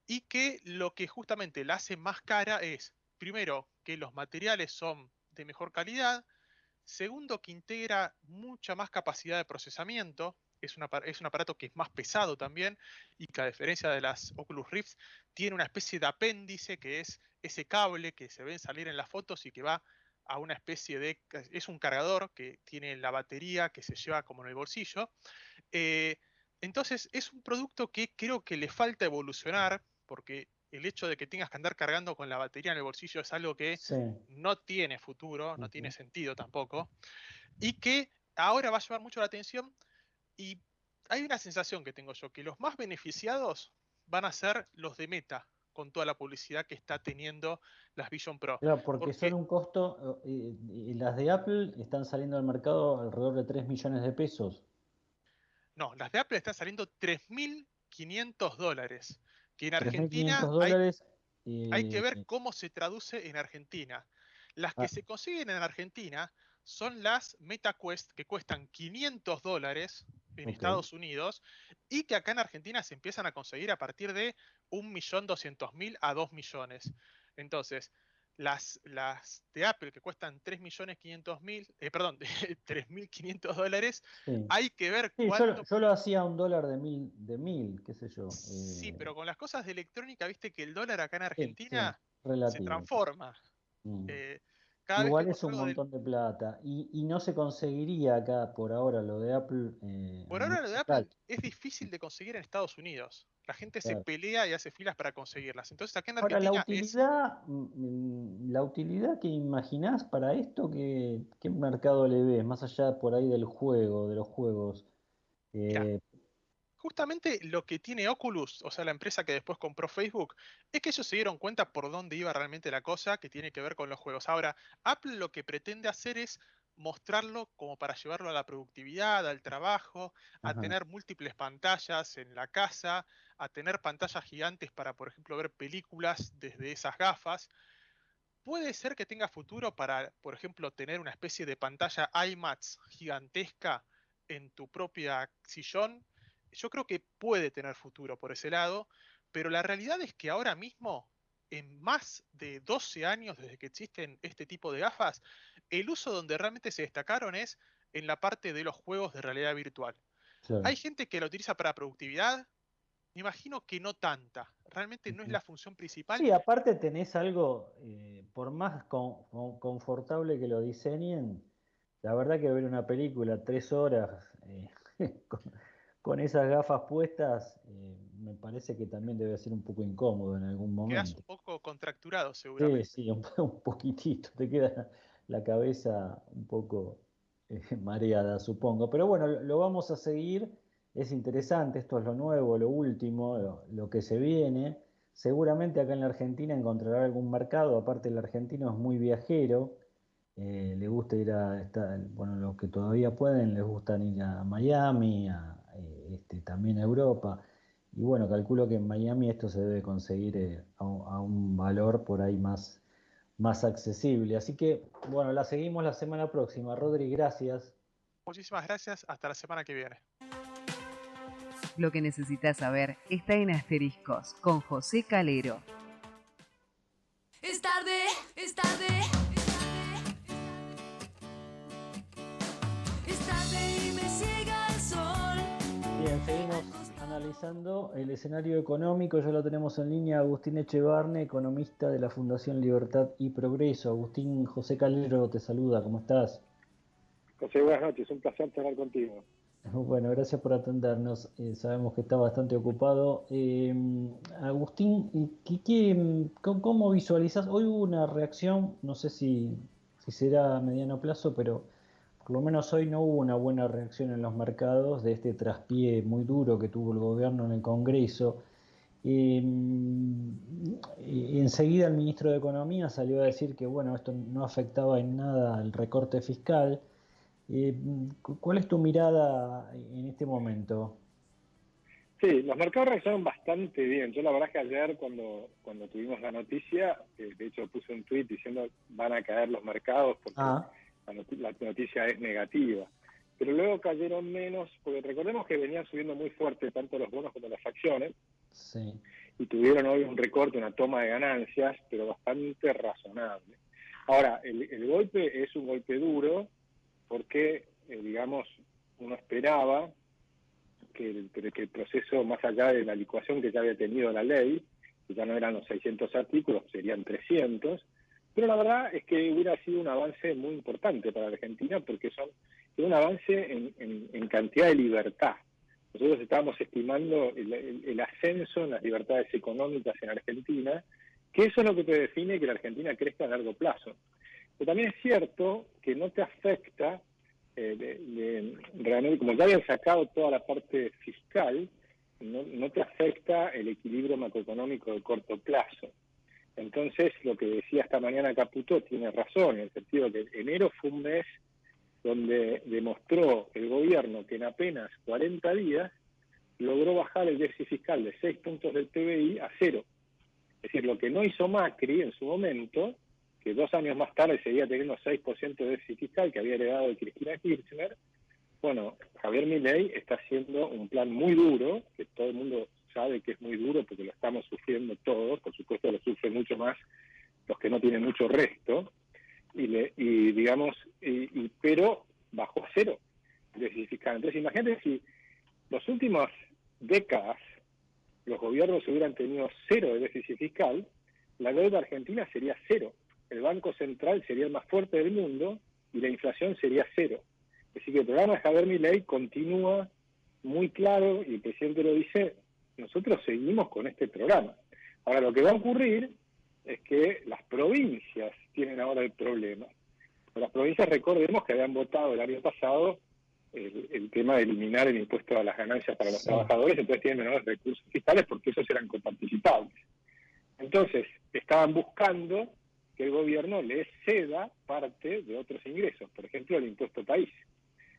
S10: y que lo que justamente la hace más cara es, primero, que los materiales son de mejor calidad, segundo, que integra mucha más capacidad de procesamiento, es un aparato que es más pesado también, y que a diferencia de las Oculus Rift, tiene una especie de apéndice que es ese cable que se ven salir en las fotos y que va a una especie de... es un cargador que tiene la batería que se lleva como en el bolsillo. Entonces es un producto que creo que le falta evolucionar, porque el hecho de que tengas que andar cargando con la batería en el bolsillo es algo que no tiene futuro, no tiene sentido tampoco, y que ahora va a llamar mucho la atención. Y hay una sensación que tengo yo, que los más beneficiados van a ser los de Meta, con toda la publicidad que está teniendo las Vision Pro.
S3: Claro, porque son un costo, y las de Apple están saliendo al mercado alrededor de 3 millones de pesos.
S10: No, las de Apple están saliendo $3.500, que en
S3: 3.500
S10: Argentina
S3: dólares.
S10: hay que ver cómo se traduce en Argentina. Las que
S3: Ah.
S10: se consiguen en Argentina son las MetaQuest, que cuestan $500 en Estados Unidos, y que acá en Argentina se empiezan a conseguir a partir de 1.200.000 a 2 millones. Entonces, las de Apple, que cuestan 3.500.000, perdón, $3.500,
S3: Sí.
S10: hay que ver
S3: Sí,
S10: cuánto...
S3: yo lo hacía $1 de mil, qué sé yo.
S10: Sí, pero con las cosas de electrónica, viste que el dólar acá en
S3: Sí,
S10: Argentina se
S3: relativo.
S10: transforma.
S3: Mm.
S10: Cada vez
S3: Igual
S10: vemos
S3: es un
S10: algo del...
S3: montón de plata. Y no se conseguiría acá por ahora lo de Apple a
S10: Por
S3: nivel
S10: ahora lo de
S3: local.
S10: Apple es difícil de conseguir en Estados Unidos. La gente se
S3: Claro.
S10: pelea y hace filas para conseguirlas. Entonces acá en
S3: Ahora,
S10: Argentina es...
S3: la utilidad que imaginás para esto, ¿qué mercado le ves? Más allá por ahí del juego, de los juegos.
S10: Mirá,
S3: Eh,
S10: justamente lo que tiene Oculus, o sea, la empresa que después compró Facebook, es que ellos se dieron cuenta por dónde iba realmente la cosa que tiene que ver con los juegos. Ahora, Apple lo que pretende hacer es mostrarlo como para llevarlo a la productividad, al trabajo, a
S3: Ajá.
S10: tener múltiples pantallas en la casa, a tener pantallas gigantes para, por ejemplo, ver películas desde esas gafas. Puede ser que tenga futuro para, por ejemplo, tener una especie de pantalla IMAX gigantesca en tu propia sillón. Yo creo que puede tener futuro por ese lado, pero la realidad es que ahora mismo, en más de 12 años desde que existen este tipo de gafas, el uso donde realmente se destacaron es en la parte de los juegos de realidad virtual.
S3: Claro.
S10: Hay gente que lo utiliza para productividad, me imagino que no tanta, realmente no es la función principal.
S3: Sí, aparte tenés algo, por más confortable que lo diseñen, la verdad que ver una película 3 horas con, con esas gafas puestas, me parece que también debe ser un poco incómodo en algún
S10: Quedas
S3: momento.
S10: un poco contracturado
S3: Sí,
S10: seguramente.
S3: sí, un poquitito, te queda la cabeza un poco mareada, supongo. Pero bueno, lo vamos a seguir, es interesante, esto es lo nuevo, lo último, lo que se viene. Seguramente acá en la Argentina encontrará algún mercado, aparte el argentino es muy viajero, le gusta ir bueno, los que todavía pueden, les gustan ir a Miami, también a Europa. Y bueno, calculo que en Miami esto se debe conseguir a un valor por ahí más accesible. Así que, bueno, la seguimos la semana próxima. Rodri, gracias.
S10: Muchísimas gracias, hasta la semana que viene.
S2: Lo que necesitas saber está en Asteriscos con José Calero.
S11: Es tarde, es tarde. Es tarde y me ciega el sol.
S3: Bien, seguimos analizando el escenario económico. Ya lo tenemos en línea Agustín Echevarne, economista de la Fundación Libertad y Progreso. Agustín, José Calero te saluda, ¿cómo estás?
S12: José, buenas noches, un placer charlar contigo.
S3: Bueno, gracias por atendernos. Sabemos que está bastante ocupado. Agustín, ¿cómo visualizas? Hoy hubo una reacción, no sé si será a mediano plazo, pero por lo menos hoy no hubo una buena reacción en los mercados de este traspié muy duro que tuvo el gobierno en el Congreso. Enseguida el ministro de Economía salió a decir que bueno, esto no afectaba en nada al recorte fiscal. ¿Cuál es tu mirada en este momento?
S12: Sí, los mercados reaccionaron bastante bien. Yo la verdad es que ayer cuando tuvimos la noticia, de hecho puse un tuit diciendo van a caer los mercados porque la noticia es negativa. Pero luego cayeron menos, porque recordemos que venían subiendo muy fuerte tanto los bonos como las acciones,
S3: sí,
S12: y tuvieron hoy un recorte, una toma de ganancias, pero bastante razonable. Ahora, el golpe es un golpe duro, porque, digamos, uno esperaba que el proceso, más allá de la licuación que ya había tenido la ley, que ya no eran los 600 artículos, serían 300, pero la verdad es que hubiera sido un avance muy importante para la Argentina, porque es un avance en cantidad de libertad. Nosotros estábamos estimando el ascenso en las libertades económicas en Argentina, que eso es lo que te define que la Argentina crezca a largo plazo. Pero también es cierto que no te afecta, realmente, como ya habían sacado toda la parte fiscal, no te afecta el equilibrio macroeconómico de corto plazo. Entonces, lo que decía esta mañana Caputo tiene razón, en el sentido que enero fue un mes donde demostró el gobierno que en apenas 40 días logró bajar el déficit fiscal de 6 puntos del PBI a 0. Es decir, lo que no hizo Macri en su momento, que 2 años más tarde seguía teniendo 6% de déficit fiscal que había heredado de Cristina Kirchner. Bueno, Javier Milei está haciendo un plan muy duro, que todo el mundo sabe que es muy duro porque lo estamos sufriendo todos, por supuesto lo sufren mucho más los que no tienen mucho resto, pero bajó a 0 el déficit fiscal. Entonces imagínate si las últimas décadas los gobiernos hubieran tenido 0 de déficit fiscal, la deuda argentina sería 0. El Banco Central sería el más fuerte del mundo y la inflación sería 0. Así que el programa de Javier Milei continúa muy claro y el presidente lo dice, nosotros seguimos con este programa. Ahora lo que va a ocurrir es que las provincias tienen ahora el problema. Las provincias, recordemos que habían votado el año pasado el tema de eliminar el impuesto a las ganancias para los trabajadores, entonces tienen menores recursos fiscales porque esos eran coparticipables. Entonces, estaban buscando que el gobierno les ceda parte de otros ingresos, por ejemplo, el impuesto país.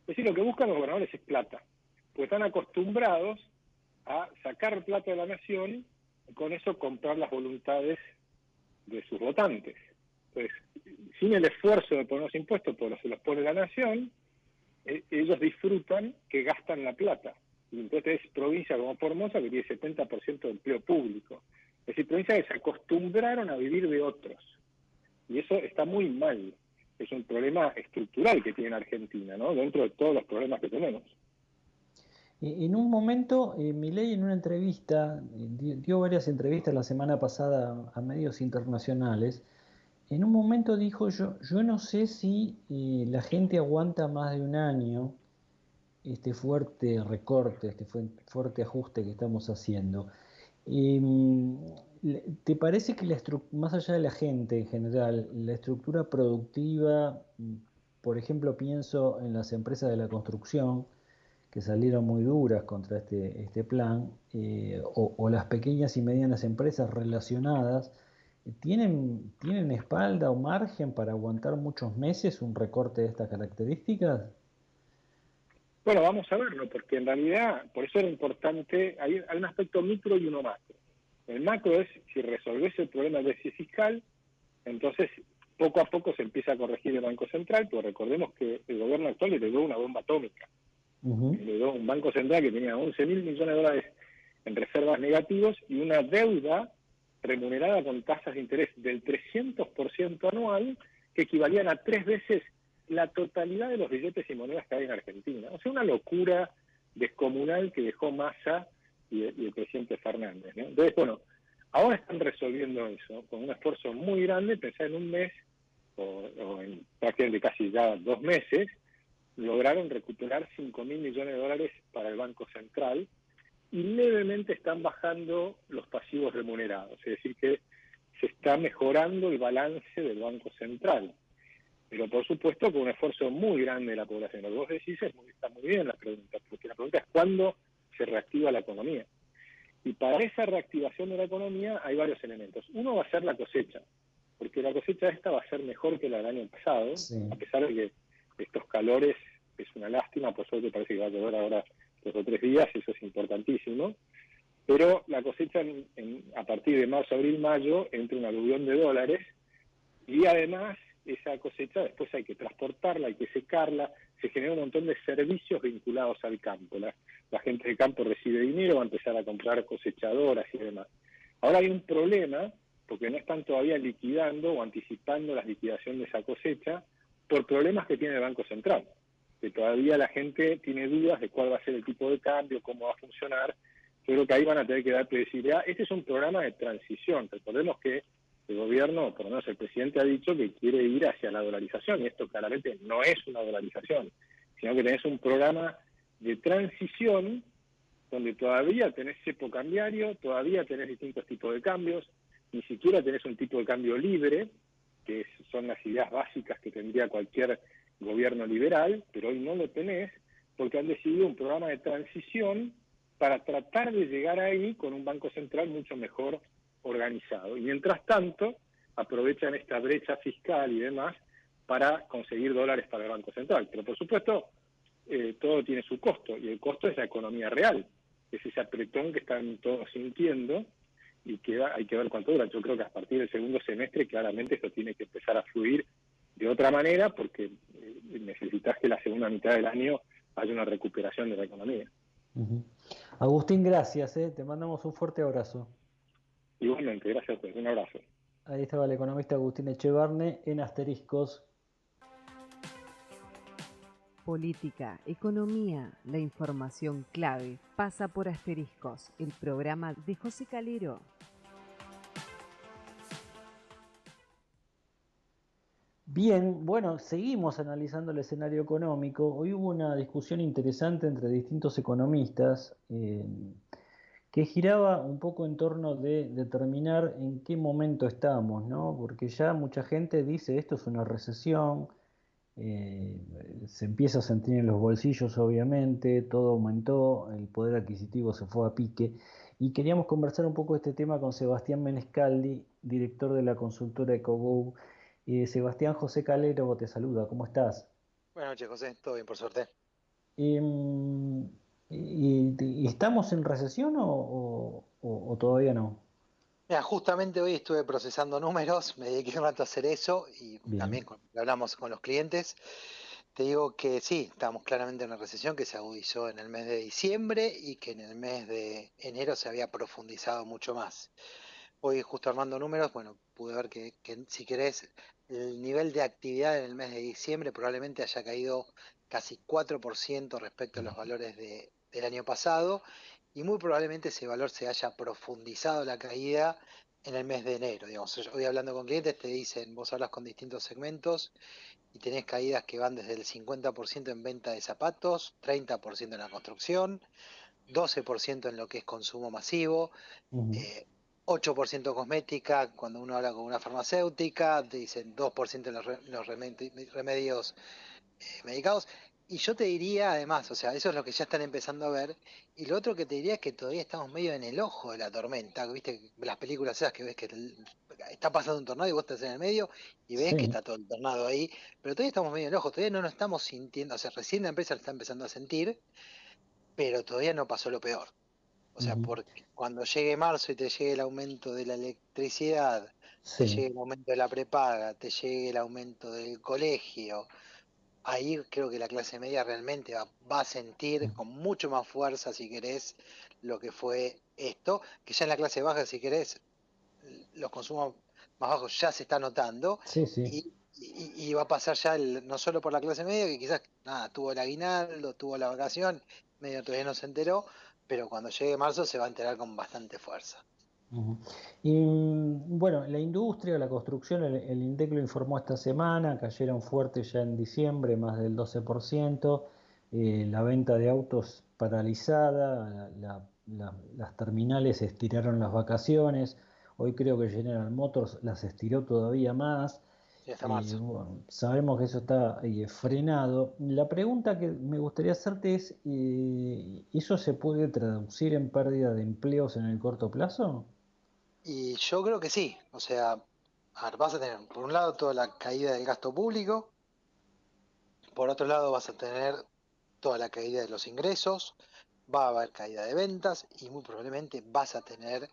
S12: Es decir, lo que buscan los gobernadores es plata, porque están acostumbrados a sacar plata de la nación y con eso comprar las voluntades de sus votantes. Entonces, sin el esfuerzo de poner los impuestos, porque se los pone la nación, ellos disfrutan que gastan la plata. Y entonces es provincia como Formosa que tiene 70% de empleo público. Es decir, provincias que se acostumbraron a vivir de otros. Y eso está muy mal. Es un problema estructural que tiene Argentina, ¿no? Dentro de todos los problemas que tenemos.
S3: En un momento, Milei en una entrevista, dio varias entrevistas la semana pasada a medios internacionales. En un momento dijo, yo no sé si la gente aguanta más de un año este fuerte recorte, este fuerte ajuste que estamos haciendo. ¿Te parece que más allá de la gente en general, la estructura productiva, por ejemplo, pienso en las empresas de la construcción, que salieron muy duras contra este plan, o las pequeñas y medianas empresas relacionadas, ¿tienen espalda o margen para aguantar muchos meses un recorte de estas características?
S12: Bueno, vamos a verlo, porque en realidad, por eso era importante, hay un aspecto micro y uno macro. El macro es, si resolvés el problema del déficit fiscal, entonces poco a poco se empieza a corregir el Banco Central, pero recordemos que el gobierno actual le dio una bomba atómica. Le dio un Banco Central que tenía 11.000 millones de dólares en reservas negativos y una deuda remunerada con tasas de interés del 300% anual, que equivalían a 3 veces la totalidad de los billetes y monedas que hay en Argentina. O sea, una locura descomunal que dejó Massa y el presidente Fernández, ¿no? Entonces, bueno, ahora están resolviendo eso con un esfuerzo muy grande, pensar en un mes o en prácticamente casi ya 2 meses, lograron recuperar 5.000 millones de dólares para el Banco Central y levemente están bajando los pasivos remunerados, es decir que se está mejorando el balance del Banco Central, pero por supuesto con un esfuerzo muy grande de la población. Lo que vos decís está muy bien la pregunta, porque la pregunta es ¿cuándo se reactiva la economía? Y para esa reactivación de la economía hay varios elementos. Uno va a ser la cosecha, porque la cosecha esta va a ser mejor que la del año pasado, a pesar de que estos calores es una lástima, por suerte parece que va a llover ahora 2 o 3 días, eso es importantísimo, pero la cosecha a partir de marzo, abril, mayo entra un aluvión de dólares y además esa cosecha después hay que transportarla, hay que secarla, se genera un montón de servicios vinculados al campo. La gente del campo recibe dinero, va a empezar a comprar cosechadoras y demás. Ahora hay un problema, porque no están todavía liquidando o anticipando la liquidación de esa cosecha por problemas que tiene el Banco Central, que todavía la gente tiene dudas de cuál va a ser el tipo de cambio, cómo va a funcionar. Yo creo que ahí van a tener que dar previsibilidad. Este es un programa de transición. Recordemos que el gobierno, por lo menos el presidente, ha dicho que quiere ir hacia la dolarización, y esto claramente no es una dolarización, sino que tenés un programa de transición donde todavía tenés cepo cambiario, todavía tenés distintos tipos de cambios, ni siquiera tenés un tipo de cambio libre, que son las ideas básicas que tendría cualquier gobierno liberal, pero hoy no lo tenés, porque han decidido un programa de transición para tratar de llegar ahí con un Banco Central mucho mejor organizado. Y mientras tanto, aprovechan esta brecha fiscal y demás para conseguir dólares para el Banco Central. Pero por supuesto, todo tiene su costo, y el costo es la economía real, es ese apretón que están todos sintiendo y que hay que ver cuánto dura. Yo creo que a partir del segundo semestre claramente esto tiene que empezar a fluir de otra manera, porque necesitas que la segunda mitad del año haya una recuperación de la economía.
S3: Agustín, gracias, te mandamos un fuerte abrazo.
S12: Igualmente, gracias a ustedes, un abrazo.
S3: Ahí estaba el economista Agustín Echevarne en Asteriscos.
S2: Política, economía, la información clave pasa por Asteriscos, el programa de José Calero.
S3: Bien, bueno, seguimos analizando el escenario económico. Hoy hubo una discusión interesante entre distintos economistas que giraba un poco en torno de determinar en qué momento estamos, ¿no? Porque ya mucha gente dice esto es una recesión, se empieza a sentir en los bolsillos obviamente, todo aumentó, el poder adquisitivo se fue a pique y queríamos conversar un poco de este tema con Sebastián Menescaldi, director de la consultora EcoGo. Sebastián, José Calero te saluda, ¿cómo estás?
S13: Buenas noches, José, todo bien por suerte.
S3: ¿Y estamos en recesión o todavía no?
S13: Mira, justamente hoy estuve procesando números, me dediqué un rato a hacer eso y
S3: Bien.
S13: también hablamos con los clientes. Te digo que sí, estamos claramente en una recesión que se agudizó en el mes de diciembre y que en el mes de enero se había profundizado mucho más. Hoy justo armando números, bueno, pude ver que si querés, el nivel de actividad en el mes de diciembre probablemente haya caído casi 4% respecto a los valores del año pasado y muy probablemente ese valor se haya profundizado la caída en el mes de enero. Digamos, yo hoy hablando con clientes te dicen, vos hablas con distintos segmentos y tenés caídas que van desde el 50% en venta de zapatos, 30% en la construcción, 12% en lo que es consumo masivo, 8% cosmética, cuando uno habla con una farmacéutica, te dicen 2% en los remedios medicados. Y yo te diría, además, o sea, eso es lo que ya están empezando a ver. Y lo otro que te diría es que todavía estamos medio en el ojo de la tormenta. ¿Viste? Las películas esas que ves que está pasando un tornado y vos estás en el medio y ves que está todo el tornado ahí. Pero todavía estamos medio en el ojo, todavía no nos estamos sintiendo. O sea, recién la empresa lo está empezando a sentir, pero todavía no pasó lo peor. O sea, porque cuando llegue marzo y te llegue el aumento de la electricidad, te llegue el aumento de la prepaga, te llegue el aumento del colegio, ahí creo que la clase media realmente va a sentir con mucho más fuerza, si querés, lo que fue esto, que ya en la clase baja, si querés, los consumos más bajos ya se está notando, y va a pasar ya no solo por la clase media, que quizás tuvo el aguinaldo, tuvo la vacación, medio todavía no se enteró, pero cuando llegue marzo se va a enterar con bastante fuerza.
S3: Ujú. Y bueno, la industria, la construcción, el INDEC lo informó esta semana, cayeron fuertes ya en diciembre, más del 12%, la venta de autos paralizada, las terminales estiraron las vacaciones, hoy creo que General Motors las estiró todavía más.
S13: Sí, hasta marzo.
S3: Bueno, sabemos que eso está frenado. La pregunta que me gustaría hacerte es, ¿eso se puede traducir en pérdida de empleos en el corto plazo?
S13: Y yo creo que sí, o sea, a ver, vas a tener por un lado toda la caída del gasto público, por otro lado vas a tener toda la caída de los ingresos, va a haber caída de ventas y muy probablemente vas a tener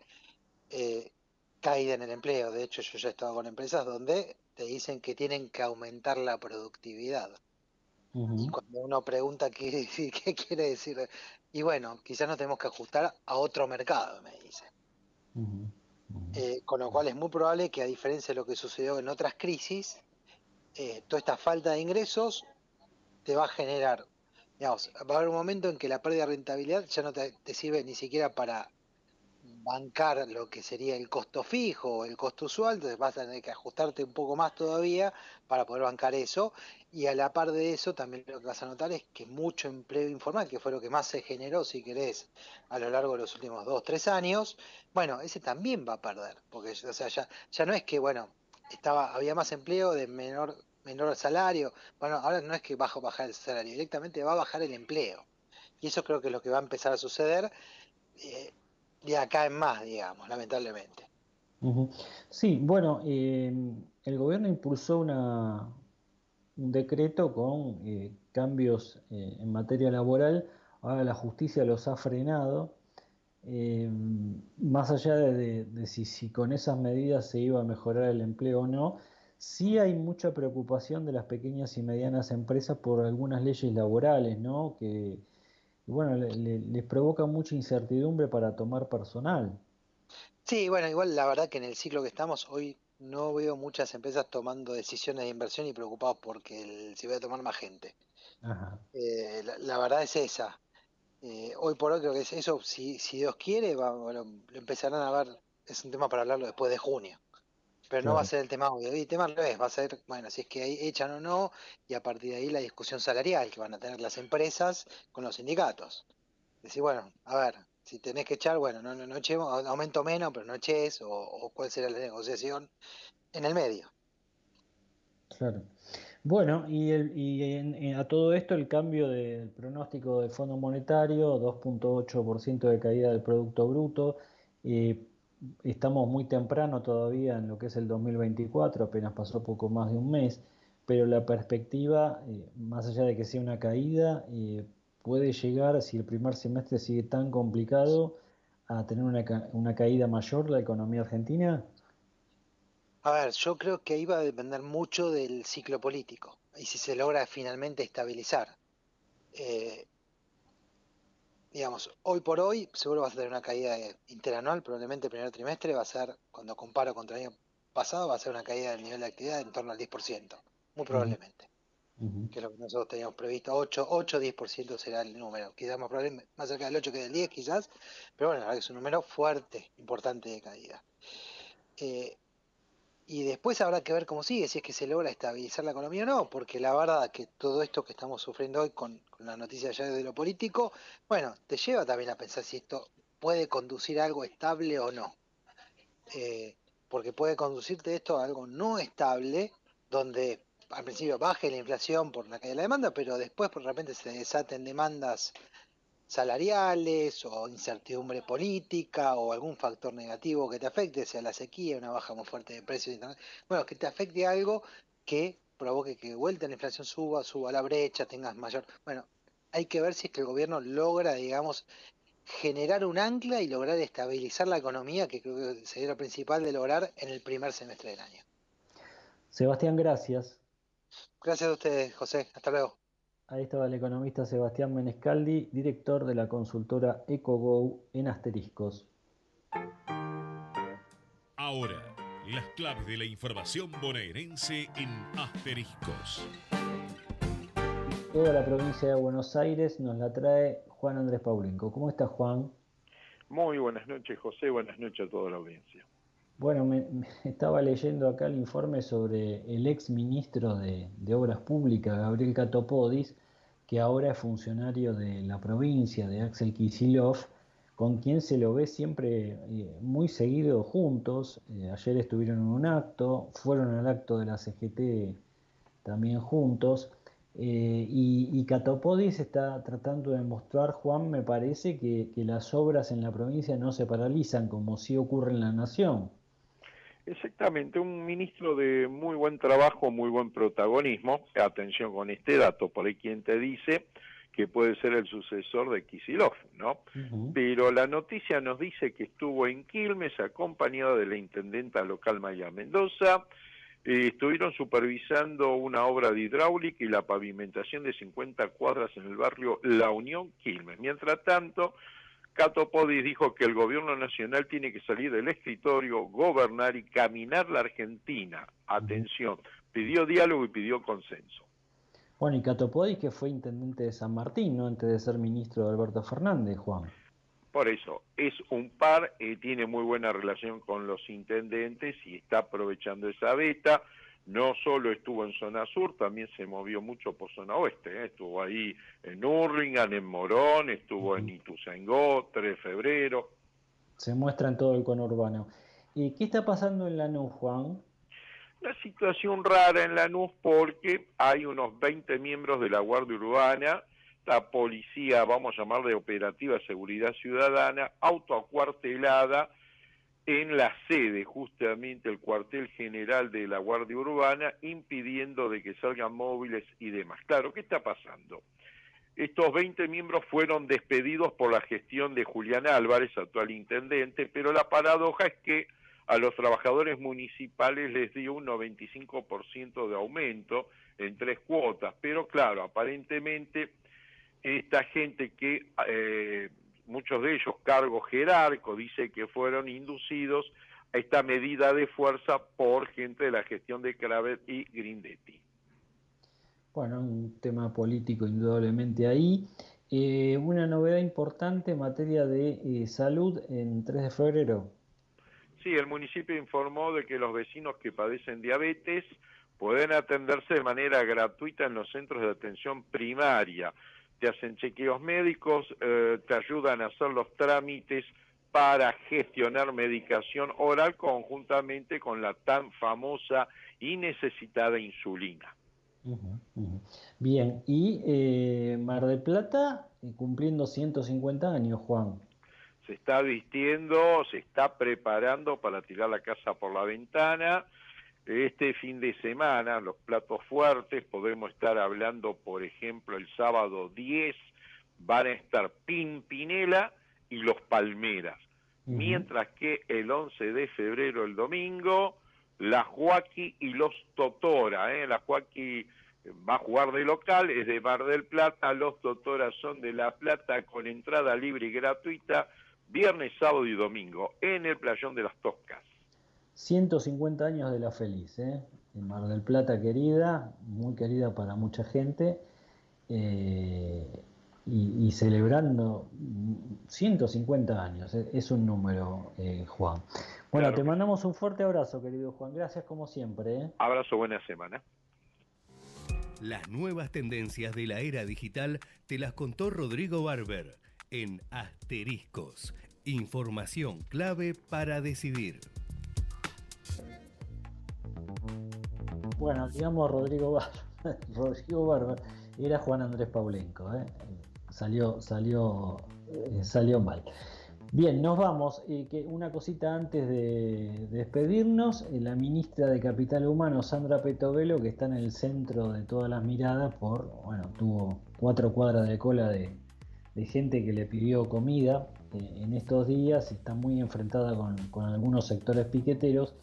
S13: eh, caída en el empleo. De hecho, yo ya he estado con empresas donde te dicen que tienen que aumentar la productividad. Y
S3: Ujú,
S13: cuando uno pregunta qué, qué quiere decir, y bueno, quizás nos tenemos que ajustar a otro mercado, me dice.
S3: ujú, ujú.
S13: Con lo cual es muy probable que a diferencia de lo que sucedió en otras crisis, toda esta falta de ingresos te va a generar, digamos, va a haber un momento en que la pérdida de rentabilidad ya no te sirve ni siquiera para bancar lo que sería el costo fijo o el costo usual, entonces vas a tener que ajustarte un poco más todavía para poder bancar eso. Y a la par de eso, también lo que vas a notar es que mucho empleo informal, que fue lo que más se generó, si querés, a lo largo de los últimos 2, 3 años, bueno, ese también va a perder, porque o sea, ya no es que, bueno, había más empleo de menor salario, bueno, ahora no es que bajar el salario, directamente va a bajar el empleo. Y eso creo que es lo que va a empezar a suceder eh, de acá en más, digamos, lamentablemente.
S3: Ujú. Sí, bueno, el gobierno impulsó un decreto con cambios en materia laboral. Ahora la justicia los ha frenado. Eh, Más allá de si con esas medidas se iba a mejorar el empleo o no, sí hay mucha preocupación de las pequeñas y medianas empresas por algunas leyes laborales, ¿no? Que, bueno, les provoca mucha incertidumbre para tomar personal.
S13: Sí, bueno, igual la verdad que en el ciclo que estamos hoy no veo muchas empresas tomando decisiones de inversión y preocupados porque si voy a tomar más gente.
S3: Ajá,
S13: La verdad es esa. Hoy por hoy creo que es eso, si Dios quiere, bueno, lo empezarán a ver, es un tema para hablarlo después de junio. Pero no va a
S3: claro.
S13: ser el tema hoy. El tema al revés, va a ser, bueno, si es que ahí echan o no, y a partir de ahí la discusión salarial que van a tener las empresas con los sindicatos. Decir, bueno, a ver, si tenés que echar, bueno, no echemos, aumento menos, pero no eches, o cuál será la negociación en el medio.
S3: Claro. Bueno, a todo esto el cambio del pronóstico del Fondo Monetario, 2,8% de caída del Producto Bruto. eh, Estamos muy temprano todavía en lo que es el 2024, apenas pasó poco más de un mes, pero la perspectiva, más allá de que sea una caída, puede llegar, si el primer semestre sigue tan complicado, a tener una caída mayor la economía argentina.
S13: A ver, yo creo que ahí va a depender mucho del ciclo político y si se logra finalmente estabilizar. Eh, digamos, hoy por hoy seguro vas a tener una caída interanual, probablemente el primer trimestre va a ser, cuando comparo contra el año pasado, va a ser una caída del nivel de actividad en torno al 10%, muy
S3: Ujú,
S13: probablemente,
S3: ujú.
S13: que es lo que nosotros teníamos previsto, 8 o 10% será el número, quizás más probable, más cerca del 8 que del 10 quizás, pero bueno, la verdad que es un número fuerte, importante de caída. Eh, y después habrá que ver cómo sigue, si es que se logra estabilizar la economía o no, porque la verdad que todo esto que estamos sufriendo hoy con la noticia ya de lo político, bueno, te lleva también a pensar si esto puede conducir a algo estable o no. Eh, Porque puede conducirte esto a algo no estable, donde al principio baje la inflación por la caída de la demanda, pero después por de repente se desaten demandas salariales o incertidumbre política o algún factor negativo que te afecte, sea la sequía, una baja muy fuerte de precios, bueno, que te afecte algo que provoque que de vuelta la inflación suba la brecha, tengas mayor... Bueno, hay que ver si es que el gobierno logra, digamos, generar un ancla y lograr estabilizar la economía, que creo que sería lo principal de lograr en el primer semestre del año.
S3: Sebastián, gracias.
S13: Gracias a ustedes, José. Hasta luego.
S3: Ahí estaba el economista Sebastián Menescaldi, director de la consultora EcoGo en Asteriscos.
S7: Ahora, las claves de la información bonaerense en Asteriscos.
S3: Toda la provincia de Buenos Aires nos la trae Juan Andrés Paulinco. ¿Cómo está, Juan?
S14: Muy buenas noches, José, buenas noches a toda la audiencia.
S3: Bueno, me estaba leyendo acá el informe sobre el ex ministro de Obras Públicas, Gabriel Catopodis, que ahora es funcionario de la provincia, de Axel Kicillof, con quien se lo ve siempre muy seguido juntos. Ayer estuvieron en un acto, fueron al acto de la CGT también juntos. Y Catopodis está tratando de mostrar, Juan, me parece que las obras en la provincia no se paralizan como sí ocurre en la nación.
S14: Exactamente, un ministro de muy buen trabajo, muy buen protagonismo. Atención con este dato, por ahí quien te dice que puede ser el sucesor de Kicillof, ¿no? Pero la noticia nos dice que estuvo en Quilmes acompañado de la intendenta local Maya Mendoza. Estuvieron supervisando una obra de hidráulica y la pavimentación de 50 cuadras en el barrio La Unión, Quilmes. Mientras tanto, Catopodis dijo que el gobierno nacional tiene que salir del escritorio, gobernar y caminar la Argentina. Atención, pidió diálogo y pidió consenso.
S3: Bueno, y Catopodis, que fue intendente de San Martín, ¿no? Antes de ser ministro de Alberto Fernández, Juan.
S14: Por eso, es un par, tiene muy buena relación con los intendentes y está aprovechando esa beta. No solo estuvo en zona sur, también se movió mucho por zona oeste. Estuvo ahí en Hurlingham, en Morón, estuvo en Ituzaingó, 3 de febrero.
S3: Se muestra en todo el conurbano. ¿Y qué está pasando en Lanús, Juan?
S14: Una situación rara en Lanús porque hay unos 20 miembros de la Guardia Urbana, la policía, vamos a llamarle operativa seguridad ciudadana, autoacuartelada en la sede, justamente el cuartel general de la Guardia Urbana, impidiendo de que salgan móviles y demás. Claro, ¿qué está pasando? Estos 20 miembros fueron despedidos por la gestión de Julián Álvarez, actual intendente, pero la paradoja es que a los trabajadores municipales les dio un 95% de aumento en 3 cuotas, pero claro, aparentemente esta gente que, muchos de ellos cargos jerarcos, dice que fueron inducidos a esta medida de fuerza por gente de la gestión de Kravet y Grindetti.
S3: Bueno, un tema político indudablemente ahí. Una novedad importante en materia de salud en 3 de febrero.
S14: Sí, el municipio informó de que los vecinos que padecen diabetes pueden atenderse de manera gratuita en los centros de atención primaria. Te hacen chequeos médicos, te ayudan a hacer los trámites para gestionar medicación oral conjuntamente con la tan famosa y necesitada insulina.
S3: Bien, y Mar del Plata cumpliendo 150 años, Juan.
S14: Se está vistiendo, se está preparando para tirar la casa por la ventana. Este fin de semana, los platos fuertes, podemos estar hablando, por ejemplo, el sábado 10, van a estar Pimpinela y los Palmeras. Mientras que el 11 de febrero, el domingo, la Joaquí y los Totora. La Joaquí va a jugar de local, es de Mar del Plata, los Totora son de La Plata con entrada libre y gratuita, viernes, sábado y domingo, en el Playón de las Toscas.
S3: 150 años de La Feliz, en Mar del Plata querida, muy querida para mucha gente, y celebrando 150 años, es un número, Juan. Bueno, claro. Te mandamos un fuerte abrazo, querido Juan, gracias como siempre.
S14: Abrazo, buena semana.
S6: Las nuevas tendencias de la era digital te las contó Rodrigo Barber en Asteriscos, información clave para decidir.
S3: Bueno, digamos Rodrigo Barber era Juan Andrés Paulenco, salió mal. Bien, nos vamos. Que una cosita antes de despedirnos, la ministra de Capital Humano, Sandra Petovelo, que está en el centro de todas las miradas tuvo 4 cuadras de cola de gente que le pidió comida en estos días, está muy enfrentada con algunos sectores piqueteros.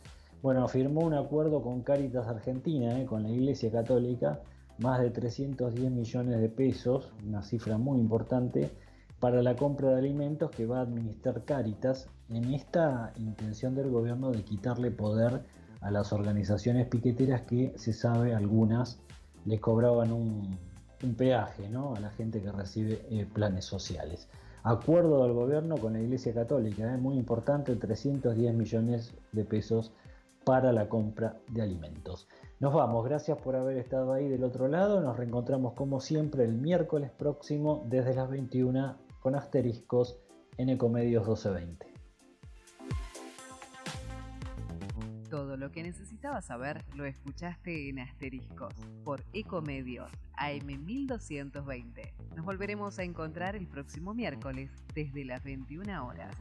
S3: Bueno, firmó un acuerdo con Cáritas Argentina, con la Iglesia Católica, más de 310 millones de pesos, una cifra muy importante, para la compra de alimentos que va a administrar Cáritas en esta intención del gobierno de quitarle poder a las organizaciones piqueteras que, se sabe, algunas le cobraban un peaje, ¿no?, a la gente que recibe planes sociales. acuerdo del gobierno con la Iglesia Católica, muy importante, 310 millones de pesos para la compra de alimentos. Nos vamos, gracias por haber estado ahí del otro lado. Nos reencontramos como siempre el miércoles próximo desde las 21 con Asteriscos en Ecomedios 1220.
S2: Todo lo que necesitabas saber lo escuchaste en Asteriscos por Ecomedios AM 1220. Nos volveremos a encontrar el próximo miércoles desde las 21 horas.